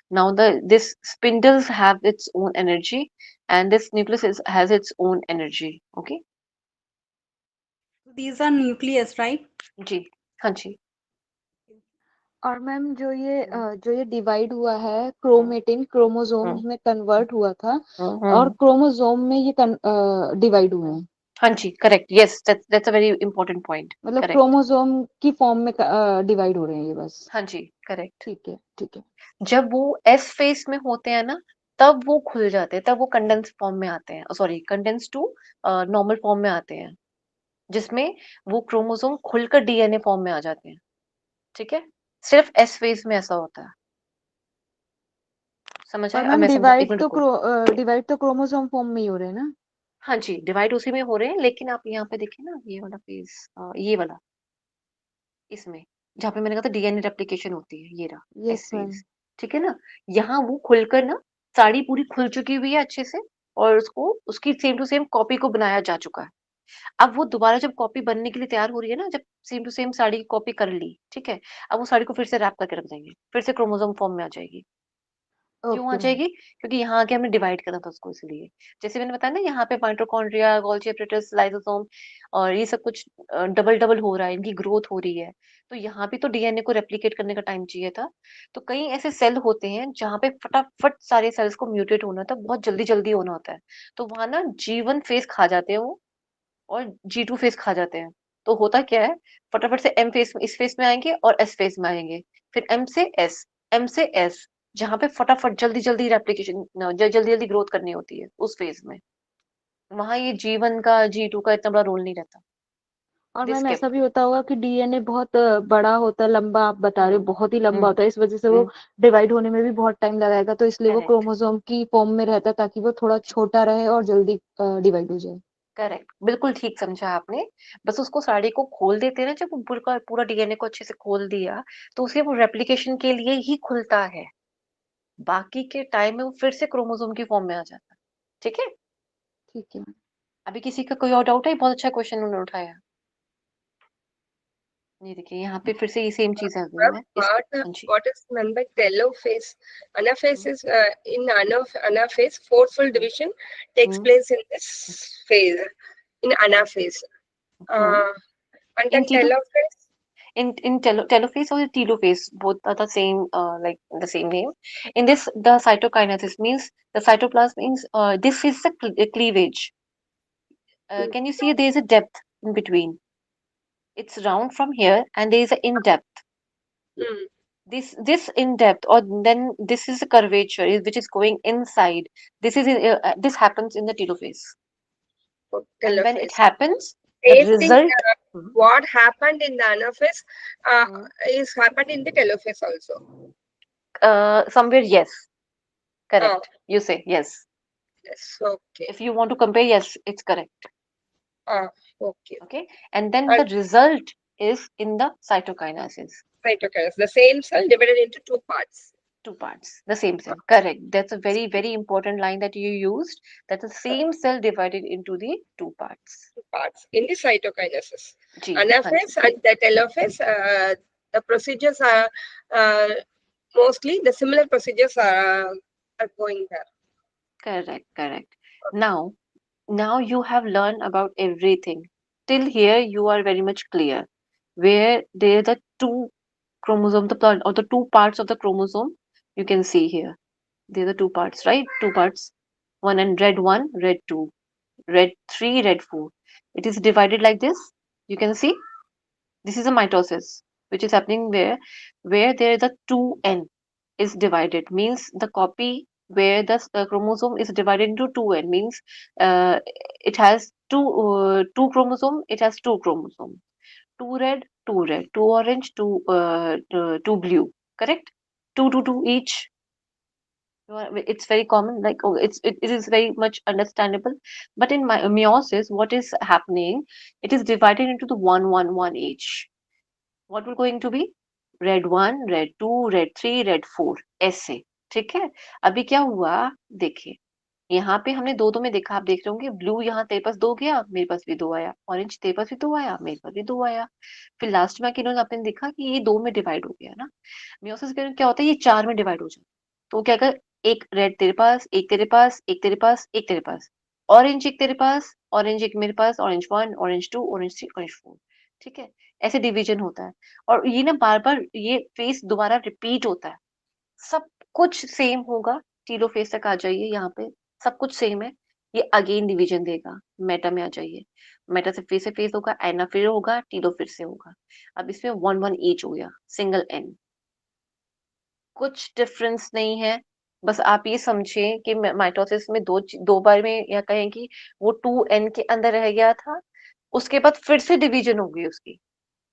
Now this spindles have its own energy, and this nucleus has its own energy. Okay, So these are nucleus, right? जी, हाँ जी. और ma'am जो ये divide हुआ है chromatin chromosomes में convert हुआ था और क्रोमोसोम में ये डिवाइड हुए हैं। हाँ जी, correct, yes, that's a very important point, मतलब करेक्ट। क्रोमोसोम की फॉर्म में डिवाइड हो रहे हैं ये बस। हाँ जी, करेक्ट। ठीक है, ठीक है। जब वो एस फेस में होते हैं ना, तब वो खुल जाते हैं, तब वो कंडेंस फॉर्म में आते हैं, sorry, condense to normal form में आते हैं, जिसमें वो क्रोमोसोम खुलकर डीएनए फॉर्म में आ जाते हैं। ठीक है, सिर्फ एस फेज में ऐसा होता है। समझ और आए? अब मैम मैं समझा, एक मिनट रुको। डिवाइड तो क्रोमोसोम फॉर्म में ही हो रहे हैं ना। हाँ जी, डिवाइड उसी में हो रहे हैं, लेकिन आप यहाँ पे देखिए ना, ये वाला फेज, ये वाला, इसमें जहाँ पे मैंने कहा था डीएनए रेप्लिकेशन होती है, ये रहा एस यस मैम। फेज। ठीक है ना, यहाँ वो खुलकर ना, साड़ी पूरी खुल चुकी हुई है अच्छे से, और उसको उसकी सेम टू सेम कॉपी को बनाया जा चुका है। अब वो दोबारा जब कॉपी बनने के लिए तैयार हो रही है ना, जब सेम टू सेम साड़ी की कॉपी कर ली, ठीक है, अब वो साड़ी को फिर से रैप करके रख देंगे, फिर से क्रोमोसोम फॉर्म में आ जाएगी। क्यों आ ओके मैम। जाएगी? क्योंकि यहाँ आके हमने डिवाइड करा था उसको, इसलिए। जैसे मैंने बताया ना, यहाँ पे माइटोकॉन्ड्रिया, गोल्गी एप्परेटस, लाइसोसोम, और ये सब कुछ डबल डबल हो रहा है, इनकी ग्रोथ हो रही है। तो यहाँ भी तो डीएनए को रेप्लिकेट करने का टाइम चाहिए था। तो कई ऐसे सेल होते हैं जहाँ पे फटाफट सारे सेल्स को म्यूटेट होना होता है, बहुत जल्दी जल्दी होना होता है। तो वहां ना G1 फेज खा जाते हैं वो, और G2 फेज खा जाते हैं। तो होता क्या है, फटाफट से एम फेज में, इस फेज में आएंगे और एस फेज में आएंगे, फिर एम से एस, एम से एस, जहाँ पे फटाफट जल्दी जल्दी रेप्लिकेशन, जल्दी जल्दी ग्रोथ करनी होती है उस फेज में। वहां ये G1 का, G2 का इतना बड़ा रोल नहीं रहता। और दिस मैम स्किप। ऐसा भी होता होगा कि डीएनए बहुत बड़ा होता है, लंबा, आप बता रहे हो बहुत ही लंबा होता है, इस वजह से वो डिवाइड होने में भी बहुत टाइम लगाएगा, तो इसलिए वो करेक्ट, क्रोमोसोम की फॉर्म में रहता है ताकि वो थोड़ा छोटा रहे और जल्दी डिवाइड हो जाए। करेक्ट, बिल्कुल ठीक समझा आपने। बस उसको साड़ी को खोल देते हैं ना, जब वो पूरा पूरा डीएनए को अच्छे से खोल दिया, तो उसे वो रेप्लिकेशन के लिए ही खुलता है। बाकी के टाइम में वो फिर से क्रोमोसोम की फॉर्म में आ जाता है। ठीक है। ठीक है। अभी किसी का कोई और डाउट है? बहुत अच्छा क्वेश्चन उन्होंने उठाया। ये देखिए, यहाँ पे फिर से ये सेम चीज आ गई। Ma'am, मैं इस, हाँ जी। what is meant by telophase? Anaphase is in anaphase, fourfold division takes hmm, place in this phase, in hmm, anaphase. Hmm. Uh, and in then Tillo telophase, in telophase or telophase, both are the same, like the same name. In this, the cytokinesis means the cytoplasm means, this is the cleavage. mm, Can you see there is a depth in between? It's round from here, and there is a in depth. mm, This in depth, or then this is a curvature which is going inside. This happens in the telophase, and when it telophase. happens, the Same thing, result. Mhm, what happened in the anaphase mhm. is happened in the telophase also. Somewhere, yes, Oh, correct. You say yes. yes, okay. If you want to compare, yes, it's correct. Ah, okay. Okay, and then And the result is in the cytokinesis. cytokinase, the same cell divided into two parts. Two parts, the same cell. Correct. That's a very, very important line that you used. That's the same cell divided into the two parts. Parts in the cytokinesis. जी, हाँ जी, Anaphase and the telophase, the procedures are uh, mostly the similar procedures are going there. correct, correct. Now, now you have learned about everything. Till here, you are very much clear. Where there are the two chromosome, or the two parts of the chromosome, you can see here. There are the two parts, right? Two parts. One, red two, red three, red four. It is divided like this. You can see. This is a mitosis, which is happening where there is a 2n is divided, means the copy where the chromosome is divided into 2n, means it has two chromosome, it has two chromosome, two red, two orange, two blue, correct? Two each. It's very common, like, oh, it is very much understandable. But in meiosis, what is happening? It is divided into the one each. What will going to be? Red one, red two, red three, red four, ऐसे। ठीक है। अभी क्या हुआ? देखिए, यहाँ पे हमने दो दो में देखा, आप देख रहे होंगे, ब्लू यहाँ तेरे पास दो गया, मेरे पास भी दो आया, ऑरेंज तेरे पास भी दो आया, मेरे पास भी दो आया। फिर लास्ट में आके इन्होंने आपने देखा कि ये दो में डिवाइड हो गया ना। मियोसिस के क्या होता है, ये चार में डिवाइड हो जाता है। तो क्या कर, एक रेड तेरे पास, एक तेरे पास, एक तेरे पास, एक तेरे पास, ऑरेंज एक तेरे पास, ऑरेंज एक मेरे पास, orange one, orange two, orange three, orange four. ठीक है, ऐसे डिवीजन होता है। और ये ना बार बार ये फेस दोबारा रिपीट होता है, सब कुछ सेम होगा, टीलोफेज तक आ जाइए, यहाँ पे सब कुछ सेम है, ये अगेन डिवीजन देगा, मेटा में आ जाइए, मेटा से फेस होगा, एना फिर होगा, टीलो फिर से होगा। अब इसमें 1 1 ईच हो गया, सिंगल एन, कुछ डिफरेंस नहीं है। बस आप ये समझे कि माइटोसिस में दो बार में, या कहें कि वो 2n के अंदर रह गया था, उसके बाद फिर से डिवीजन हो गई उसकी,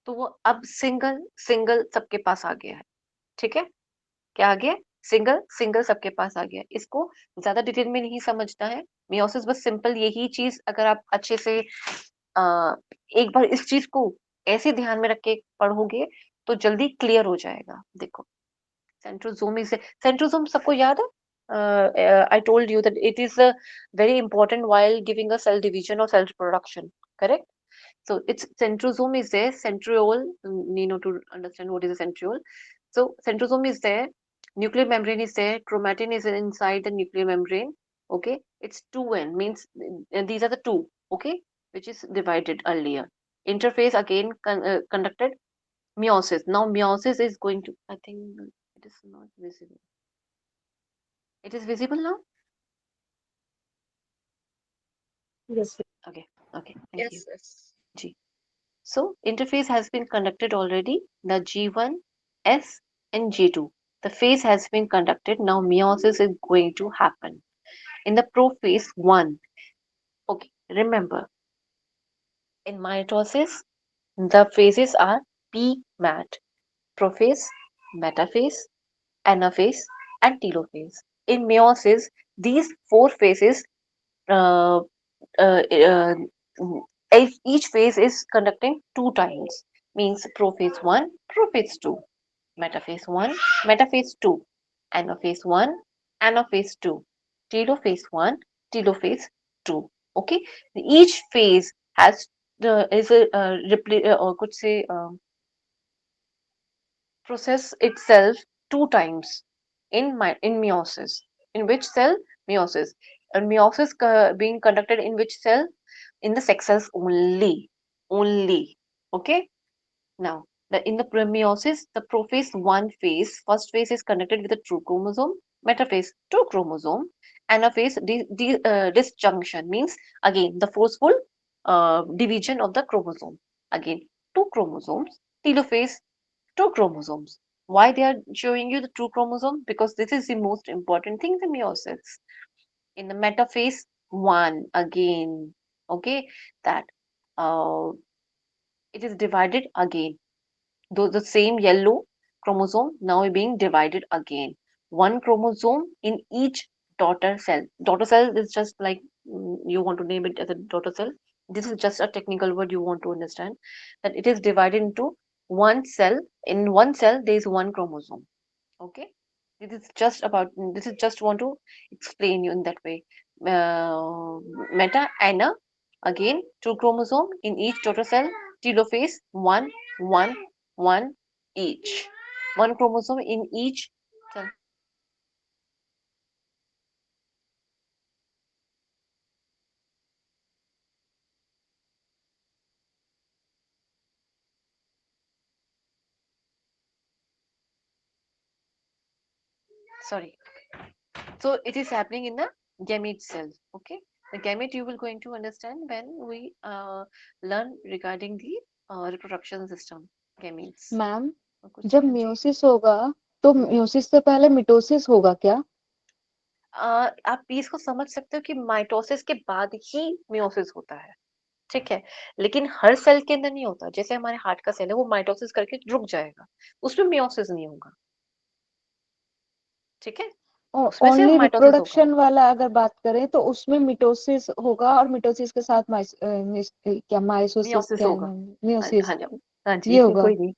तो वो अब सिंगल सिंगल सबके पास आ गया है। ठीक है, क्या आ गया, सिंगल सिंगल सबके पास आ गया। इसको ज्यादा डिटेल में नहीं समझना है, मियोसिस बस सिंपल यही चीज अगर आप अच्छे से एक बार इस चीज को ऐसे ध्यान में रख के पढ़ोगे तो जल्दी क्लियर हो जाएगा। देखो, सेंट्रोसोम इज, सेंट्रोसोम सबको याद है, I told you that it is very important while giving a cell division or cell reproduction, correct? So its centrosome is there, centriole, you know, to understand what is a centriole. So centrosome is there, nuclear membrane is there, chromatin is inside the nuclear membrane. Okay, it's 2n, means these are the two, okay, which is divided earlier. Interphase again conducted meiosis. Now meiosis is going to, I think it is not visible. It is visible now? Yes. Okay, okay, thank you. Yes, yes. G. So interphase has been conducted already, the G1, S and G2. The phase has been conducted. Now meiosis is going to happen. In the prophase 1, okay, remember, in mitosis, the phases are P-mat, prophase, metaphase, anaphase, and telophase. In meiosis, these four phases, uh, uh, uh, each phase is conducting 2 times, means prophase 1, prophase 2, metaphase 1, metaphase 2, anaphase 1, anaphase 2, telophase 1, telophase 2. Okay, each phase has is a or could say process itself 2 times in meiosis. In which cell? Meiosis. And meiosis being conducted in which cell? In the sex cells only. Only. Okay. Now, in the meiosis, the prophase 1 phase, first phase is conducted with a true chromosome, metaphase 2 chromosome, anaphase disjunction, means again the forceful division of the chromosome. Again, 2 chromosomes, telophase 2 chromosomes. Why they are showing you the 2 chromosome? Because this is the most important thing in the meiosis. In the metaphase 1, again, okay, that uh, it is divided again. Though the same yellow chromosome now being divided again. 1 chromosome in each daughter cell. Daughter cell is just like, you want to name it as a daughter cell. This is just a technical word you want to understand, that it is divided into one cell. In one cell, there is 1 chromosome. Okay, this is just want to explain you in that way. Meta ana, again 2 chromosome in each daughter cell, telophase 1 1 1 each, 1 chromosome in each cell. Sorry, so it is happening in the gamete cell. Okay, the gamete you will going to understand when we learn regarding the reproduction system, gametes. Ma'am कुछ जब हाँ जी, meiosis होगा तो meiosis से पहले mitosis होगा क्या? आप इसको समझ सकते हो कि माइटोसिस के बाद ही मियोसिस होता है। ठीक है, लेकिन हर सेल के अंदर नहीं होता। जैसे हमारे हार्ट का सेल है, वो माइटोसिस करके रुक जाएगा, उसमें मियोसिस नहीं होगा। ठीक है, उसमें सिर्फ ओनली माइटोसिस होगा। रिप्रोडक्शन वाला अगर बात करें तो उसमें मिटोसिस होगा और मिटोसिस के साथ क्या माइसोसिस मियोसिस क्या होगा। हाँ मियोसिस हाँ जी, हाँ ये जी, होगा। कोई नहीं।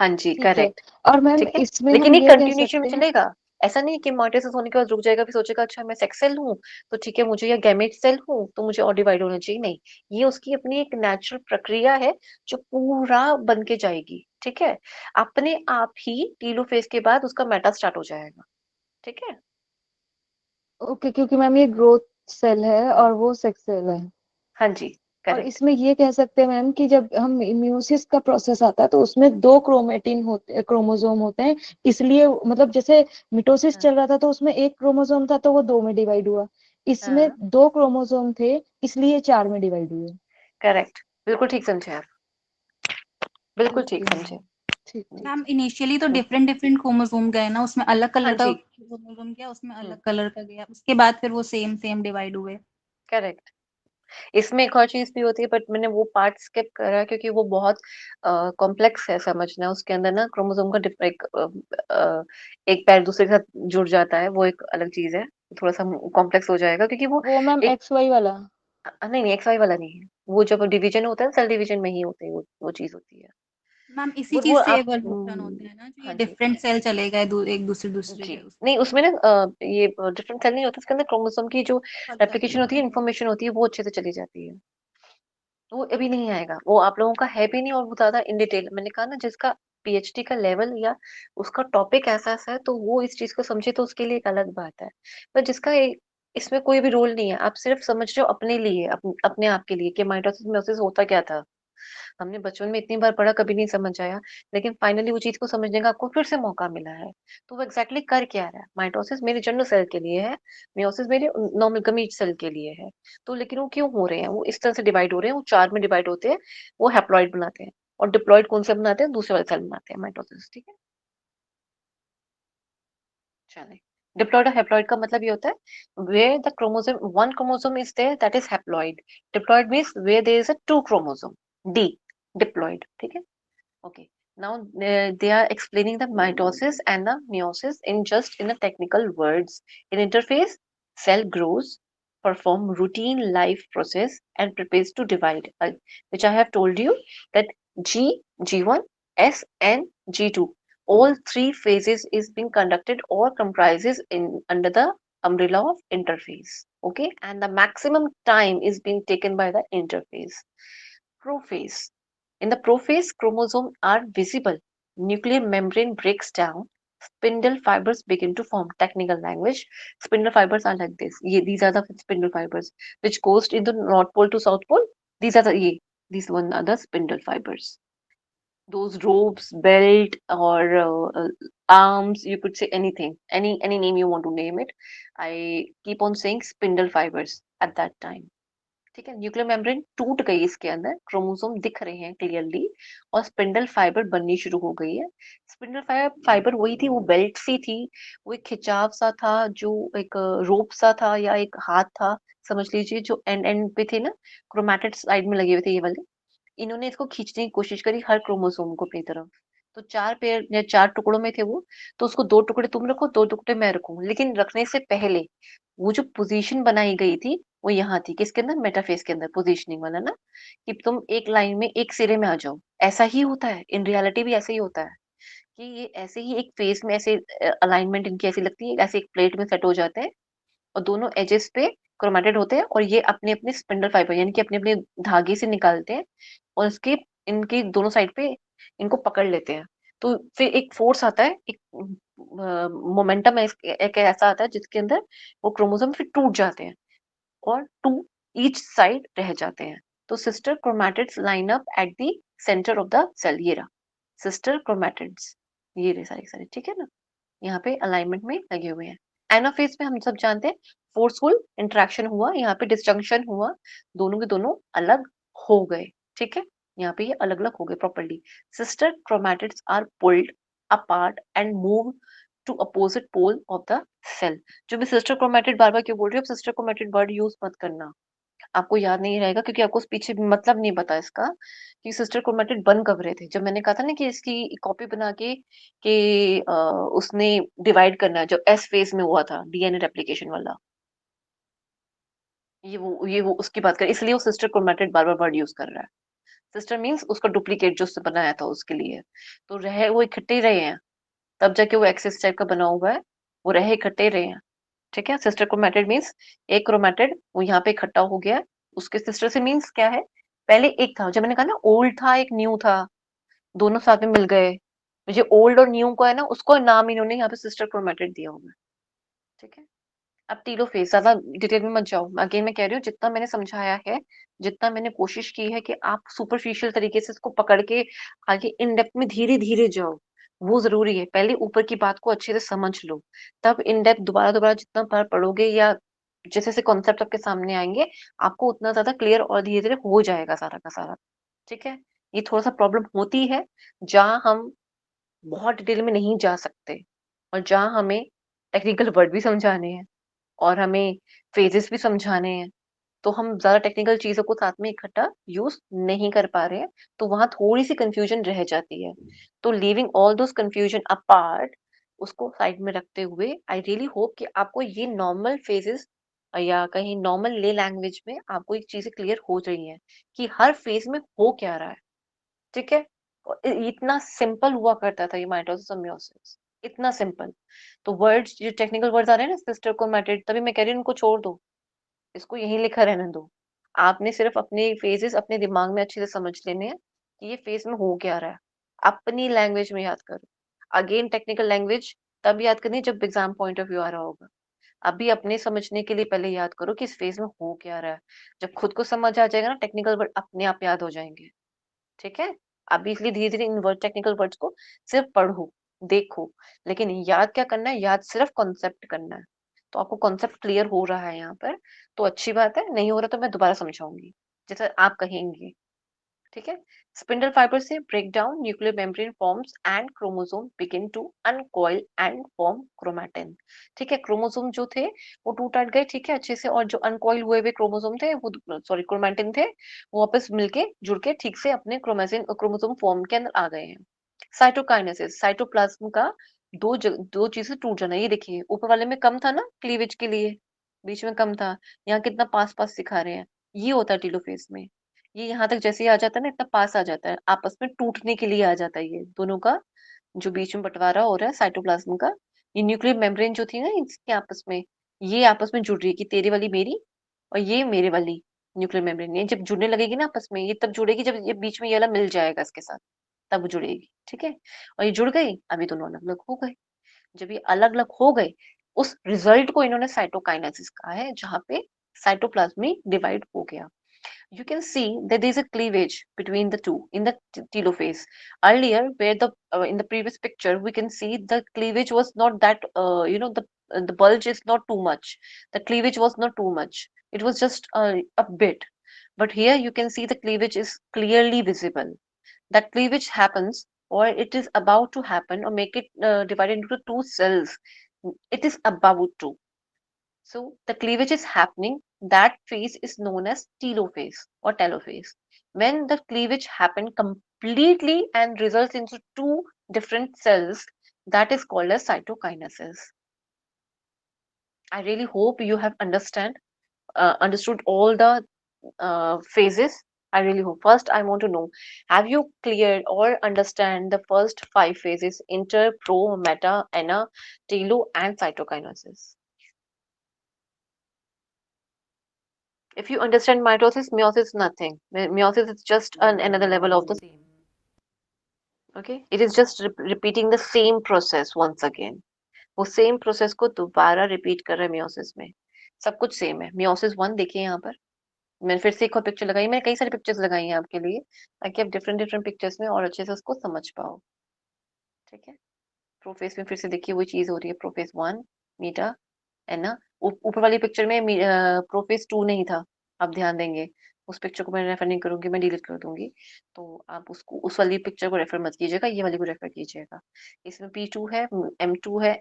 हाँ जी, ठीक है। करेक्ट। और मैम ठीक है, इसमें लेकिन हम ये ये कह कंटिन्यूशन में सकते हैं। चलेगा। ऐसा नहीं कि माइटोसिस होने के बाद रुक जाएगा, फिर सोचेगा अच्छा मैं सेक्स सेल हूँ तो ठीक है, मुझे या गैमेट सेल हूँ तो मुझे और डिवाइड होना चाहिए। नहीं, ये उसकी अपनी एक नेचुरल प्रक्रिया है जो पूरा बन के जाएगी। ठीक है, अपने आप ही टीलोफेज के बाद उसका मेटा स्टार्ट हो जाएगा। ठीक है। ओके, क्योंकि मैम ये ग्रोथ सेल है हम्म, और वो सेक्स सेल है। हाँ जी, और करेक्ट। इसमें ये कह सकते हैं मैम कि जब हम म्यूसिस का प्रोसेस आता है तो उसमें 2 क्रोमेटिन होते क्रोमोसोम होते हैं, इसलिए मतलब जैसे मिटोसिस हाँ चल रहा था तो उसमें 1 क्रोमोसोम था तो वो 2 में डिवाइड हुआ, इसमें हाँ 2 क्रोमोसोम थे इसलिए 4 में डिवाइड हुए। करेक्ट, बिल्कुल ठीक समझे आप, बिल्कुल ठीक ठीक है समझे। मैम, ठीक जी। मैम इनिशियली तो हम्म, डिफरेंट डिफरेंट क्रोमोसोम गए ना, उसमें अलग हाँ कलर का जी। क्रोमोसोम गया, उसमें हम्म, अलग कलर का गया, उसके बाद फिर वो सेम सेम डिवाइड हुए। करेक्ट। इसमें एक और चीज भी होती है बट मैंने वो पार्ट स्किप करा क्योंकि वो बहुत कॉम्प्लेक्स है समझना। उसके अंदर ना क्रोमोसोम का एक पैर दूसरे के साथ जुड़ जाता है, वो एक अलग चीज है, थोड़ा सा कॉम्प्लेक्स हो जाएगा क्योंकि वो वो मैम एक XY वाला। नहीं नहीं XY वाला नहीं है। वो जब डिवीजन होता है सेल डिवीजन में ही होते हैं, वो चीज होती है। मैम इसी वो चीज से आप एवोल्यूशन होता है ना, जो ये हाँ जी। डिफरेंट सेल चले गए एक दूसरे दूसरे जी के उसमें। नहीं, उसमें ना ये डिफरेंट सेल नहीं होता, उसके अंदर क्रोमोसोम की जो रेप्लिकेशन होती है, इन्फॉर्मेशन होती है, वो अच्छे से चली जाती है। वो अभी नहीं आएगा, वो आप लोगों का है भी नहीं, और वो ज्यादा इन डिटेल मैंने कहा ना, जिसका PhD का लेवल या उसका टॉपिक ऐसा ऐसा है तो वो इस चीज को समझे तो उसके लिए एक अलग बात है। पर जिसका इसमें कोई भी रोल नहीं है, आप सिर्फ समझ रहे हो अपने लिए, अपने आप के लिए कि माइटोसिस मेयोसिस होता क्या था। हमने बचपन में इतनी बार पढ़ा, कभी नहीं समझ आया, लेकिन फाइनली वो चीज को समझने का आपको फिर से मौका मिला है। तो वो एग्जैक्टली कर क्या रहा है। माइटोसिस मेरे जनरल सेल के लिए है, मियोसिस मेरे नॉर्मल गमीट सेल के लिए है। तो लेकिन वो क्यों हो रहे हैं, वो इस तरह से डिवाइड हो रहे हैं, वो 4 में डिवाइड होते हैं, वो हैप्लॉइड बनाते हैं। और डिप्लॉइड कौन से बनाते हैं, दूसरे वाले सेल बनाते हैं माइटोसिस। ठीक है, चले। डिप्लॉइड और हैप्लॉइड का मतलब ये होता है where the chromosome one chromosome is there, that is haploid. Diploid means where there is a two chromosome, D, diploid. ठीक है। Okay. Now they are explaining the mitosis and the meiosis in just in the technical words. In interphase, cell grows, perform routine life process and prepares to divide, which I have told you that G, G1, S and G2. All three phases is being conducted or comprises in under the umbrella of interphase. Okay, and the maximum time is being taken by the interphase. Prophase. In the prophase, chromosomes are visible. Nuclear membrane breaks down. Spindle fibers begin to form. Technical language. Spindle fibers are like this. These are the spindle fibers which goes into North Pole to South Pole. These are these one are the spindle fibers. Those ropes, belt, or arms, you could say anything, any name you want to name it. I keep on saying spindle fibers at that time. ठीक है, nuclear membrane टूट गई, इसके अंदर chromosome दिख रहे हैं clearly, और स्पिंडल फाइबर बननी शुरू हो गई है। स्पिंडल फाइबर वही थी, वो बेल्ट सी थी, वो एक खिंचाव सा था, जो एक रोप सा था या एक हाथ था, समझ लीजिए, जो एंड एंड पे थे ना, क्रोमैटिड साइड में लगे हुए थे ये वाले। इन्होंने इसको खींचने की कोशिश करी हर क्रोमोसोम को अपनी तरफ। तो 4 पेयर या 4 टुकड़ों में थे वो, तो उसको 2 टुकड़े तुम रखो, 2 टुकड़े मैं रखूं, लेकिन रखने से पहले वो जो पोजीशन बनाई गई थी वो यहाँ थी, किसके अंदर, मेटाफेज के अंदर, पोजीशनिंग वाला ना, कि तुम एक लाइन में एक सिरे में आ जाओ। ऐसा ही होता है इन रियलिटी भी, ऐसे ही होता है कि ये ऐसे ही एक फेज में ऐसे अलाइनमेंट इनकी ऐसी लगती है, ऐसे एक प्लेट में सेट हो जाते हैं, और दोनों एजेस पे क्रोमेटेड होते हैं, और ये अपने अपने स्पिंडल फाइबर यानी कि अपने अपने धागे से निकालते हैं, और इसके इनकी दोनों साइड पे इनको पकड़ लेते हैं। तो फिर एक फोर्स आता है, एक मोमेंटम है, एक ऐसा आता है जिसके अंदर वो क्रोमोसोम फिर टूट जाते हैं, और टू ईच साइड रह जाते हैं। तो sister chromatids line up at the centre of the cell, ये रहा सिस्टर क्रोमैटिड्स, ये रहे सारे सारे, ठीक है ना, यहाँ पे अलाइनमेंट में लगे हुए हैं। एनाफेज में हम सब जानते हैं फोर्सफुल इंटरेक्शन हुआ, यहाँ पे डिस्जंक्शन हुआ, दोनों के दोनों अलग हो गए। ठीक है, यहाँ पे ये अलग अलग हो गए properly. Sister chromatids are pulled apart and move to opposite pole of the cell. जो भी सिस्टर क्रोमैटिड, बार बार क्यों बोल रही हूँ, सिस्टर क्रोमैटिड वर्ड यूज मत करना, आपको याद नहीं रहेगा, क्योंकि आपको उस पीछे मतलब नहीं पता इसका कि सिस्टर क्रोमैटिड बन कब रहे थे। जब मैंने कहा था ना कि इसकी कॉपी बना के कि उसने डिवाइड करना है, जो एस फेज में हुआ था DNA रेप्लिकेशन वाला, ये वो उसकी बात कर, इसलिए वो सिस्टर क्रोमैटिड बार बार वर्ड यूज कर रहा है। सिस्टर मीन्स उसका डुप्लीकेट जो उसने बनाया था उसके लिए। तो रहे वो इकट्ठे ही रहे हैं, तब जाके वो एक्सिस टाइप का बना हुआ है, वो रहे इकट्ठे ही रहे हैं। ठीक है, सिस्टर क्रोमैटिड मीन्स एक क्रोमैटिड वो यहाँ पे इकट्ठा हो गया, उसके सिस्टर से मीन्स क्या है, पहले एक था, जब मैंने कहा ना ओल्ड था एक न्यू था, दोनों साथ में मिल गए, मुझे ओल्ड और न्यू को है ना, उसको नाम इन्होंने यहाँ पे सिस्टर क्रोमैटिड दिया हुआ है। ठीक है, अब टीलोफेज ज्यादा डिटेल में मत जाओ, अगेन मैं कह रही हूँ जितना मैंने समझाया है, जितना मैंने कोशिश की है कि आप सुपरफिशियल तरीके से इसको पकड़ के आगे इन डेप्थ में धीरे धीरे जाओ, वो जरूरी है। पहले ऊपर की बात को अच्छे से समझ लो, तब इन डेप्थ दोबारा दोबारा जितना पढ़ोगे या जैसे जैसे कॉन्सेप्ट आपके सामने आएंगे, आपको उतना ज्यादा क्लियर और धीरे धीरे हो जाएगा सारा का सारा। ठीक है, ये थोड़ा सा प्रॉब्लम होती है जहाँ हम बहुत डिटेल में नहीं जा सकते, और जहाँ हमें टेक्निकल वर्ड भी समझाने हैं और हमें फेजेस भी समझाने हैं, तो हम ज्यादा टेक्निकल चीजों को साथ में इकट्ठा यूज नहीं कर पा रहे हैं, तो वहां थोड़ी सी कंफ्यूजन रह जाती है। तो leaving all those confusion apart, उसको साइड में रखते हुए, आई रियली होप कि आपको ये नॉर्मल फेजेस या कहीं नॉर्मल ले लैंग्वेज में आपको एक चीजें क्लियर हो रही हैं कि हर फेज में हो क्या रहा है। ठीक है, और इतना सिंपल हुआ करता था ये माइटोसिस और मियोसिस, इतना सिंपल। तो वर्ड्स, जो टेक्निकल वर्ड्स आ रहे हैं ना, सिस्टर क्रोमैटिड, तभी मैं कह रही हूँ इनको छोड़ दो, इसको यहीं लिखा रहने दो। आपने सिर्फ अपने फेजेस अपने दिमाग में अच्छे से समझ लेने हैं कि ये फेज में हो क्या रहा है, अपनी लैंग्वेज में याद करो। अगेन टेक्निकल लैंग्वेज तब याद करनी है जब एग्जाम पॉइंट ऑफ व्यू आ रहा होगा। अभी अपने समझने के लिए पहले याद करो कि इस फेज में हो क्या रहा है। जब खुद को समझ आ जाएगा ना, टेक्निकल वर्ड अपने आप याद हो जाएंगे। ठीक है, अभी इसलिए धीरे धीरे इन वर्ड, टेक्निकल वर्ड्स को सिर्फ पढ़ो, देखो, लेकिन याद क्या करना है, याद सिर्फ कॉन्सेप्ट करना है। तो आपको कॉन्सेप्ट क्लियर हो रहा है यहाँ पर, तो अच्छी बात है। नहीं हो रहा तो मैं दोबारा समझाऊंगी जैसे आप कहेंगे। ठीक है, स्पिंडल फाइबर से break down nuclear membrane forms and chromosome begin to uncoil and form chromatin. ठीक है, क्रोमोसोम जो थे वो टूट टट गए, ठीक है, अच्छे से, और जो अनकॉइल हुए हुए क्रोमोसोम थे वो, सॉरी, क्रोमैटिन थे, वो वापस मिलके जुड़ के ठीक से अपने क्रोमोसोम फॉर्म के अंदर आ गए हैं। साइटोकाइनेसिस, साइटोप्लाज्म का दो चीजें टूट जाना। ये देखिए, ऊपर वाले में कम था ना क्लीवेज के लिए, बीच में कम था, यहाँ कितना पास पास सिखा रहे हैं। ये होता है टीलोफेज में, ये यहाँ तक जैसे ही आ जाता है ना, इतना पास आ जाता है, आपस में टूटने के लिए आ जाता है ये दोनों का, जो बीच में बंटवारा हो रहा है साइटोप्लाज्म का। ये न्यूक्लियर मेम्ब्रेन जो थी ना इसके आपस में, ये आपस में जुड़ रही है कि तेरे वाली मेरी और ये मेरे वाली न्यूक्लियर मेम्ब्रेन, ये जब जुड़ने लगेगी ना आपस में, ये तब जुड़ेगी जब ये बीच में ये वाला मिल जाएगा इसके साथ, तब जुड़ेगी। ठीक है, और ये जुड़ गई, अभी दोनों अलग अलग हो गए। जब ये अलग अलग हो गए, उस रिजल्ट को इन्होंने साइटोकाइनेसिस कहा है, जहाँ पे साइटोप्लाज्म डिवाइड हो गया। You can see that there is a cleavage between the two in the telophase. Earlier, where the in the previous picture, we can see the cleavage was not that the bulge is not too much. The cleavage was not too much. It was just a bit. But here you can see the cleavage is clearly visible. That cleavage happens, or it is about to happen, or make it divided into two cells. It is about to. So the cleavage is happening. That phase is known as telophase or telophase. When the cleavage happens completely and results into two different cells, that is called as cytokinesis. I really hope you have understood all the phases. I really hope. First, I want to know, have you cleared or understand the first five phases: inter, pro, meta, ana, telo, and cytokinesis? If you understand mitosis, meiosis is nothing. Meiosis is just another level of the. Okay, it is just repeating the same process once again. वो same process को दोबारा repeat कर रहा है meiosis में। सब कुछ same है। मियोसिस 1 देखिए यहाँ पर, मैंने फिर से एक और पिक्चर लगाई, मैंने कई सारी पिक्चर्स लगाई हैं आपके लिए, ताकि आप डिफरेंट डिफरेंट पिक्चर्स में और अच्छे से उसको समझ पाओ। ठीक है, प्रोफेस में फिर से देखिए वही चीज हो रही है, प्रोफेस 1 मीटा है ना। ऊपर वाली पिक्चर में प्रोफेस 2 नहीं था, आप ध्यान देंगे। उस पिक्चर को मैं रेफर नहीं करूंगी, मैं डिलीट कर दूंगी। तो आप उसको, उस वाली पिक्चर को रेफर मत कीजिएगा, ये वाली को रेफर कीजिएगा। इसमें P2 है, M2 है,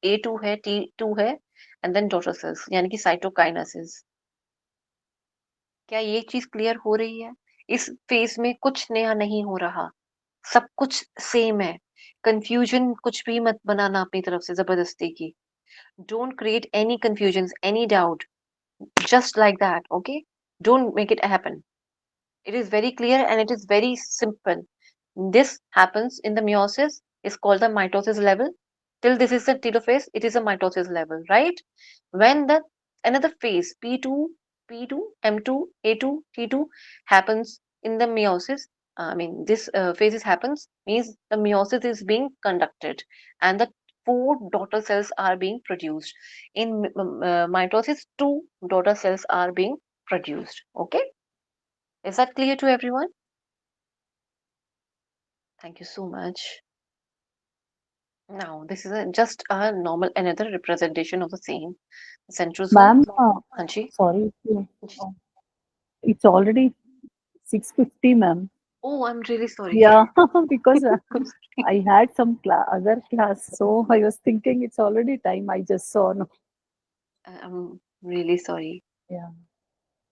A2 है, T2 है, एंड देन डॉटर सेल्स, यानी कि साइटोकाइनेसिस। क्या ये चीज क्लियर हो रही है? इस फेज में कुछ नया नहीं हो रहा, सब कुछ सेम है। कंफ्यूजन कुछ भी मत बनाना अपनी तरफ से जबरदस्ती की। Don't create any confusions, any doubt, just like that, okay? Don't make it happen. It is very clear and it is very simple. This happens in the meiosis, is called the mitosis level. Till this is the telophase, it is a mitosis level, right? When the another phase, P2, M2, A2, T2 happens in the meiosis, I mean, this phases happens, means the meiosis is being conducted and the 4 daughter cells are being produced. In mitosis, 2 daughter cells are being produced. Okay, is that clear to everyone? Thank you so much. Now, this is just a normal, another representation of the same centrosome. Ma'am, Hanji? sorry, it's already 6:50, ma'am. Oh, I'm really sorry. Yeah, because I had some other class, so I was thinking it's already time. I just saw. No. I'm really sorry. Yeah.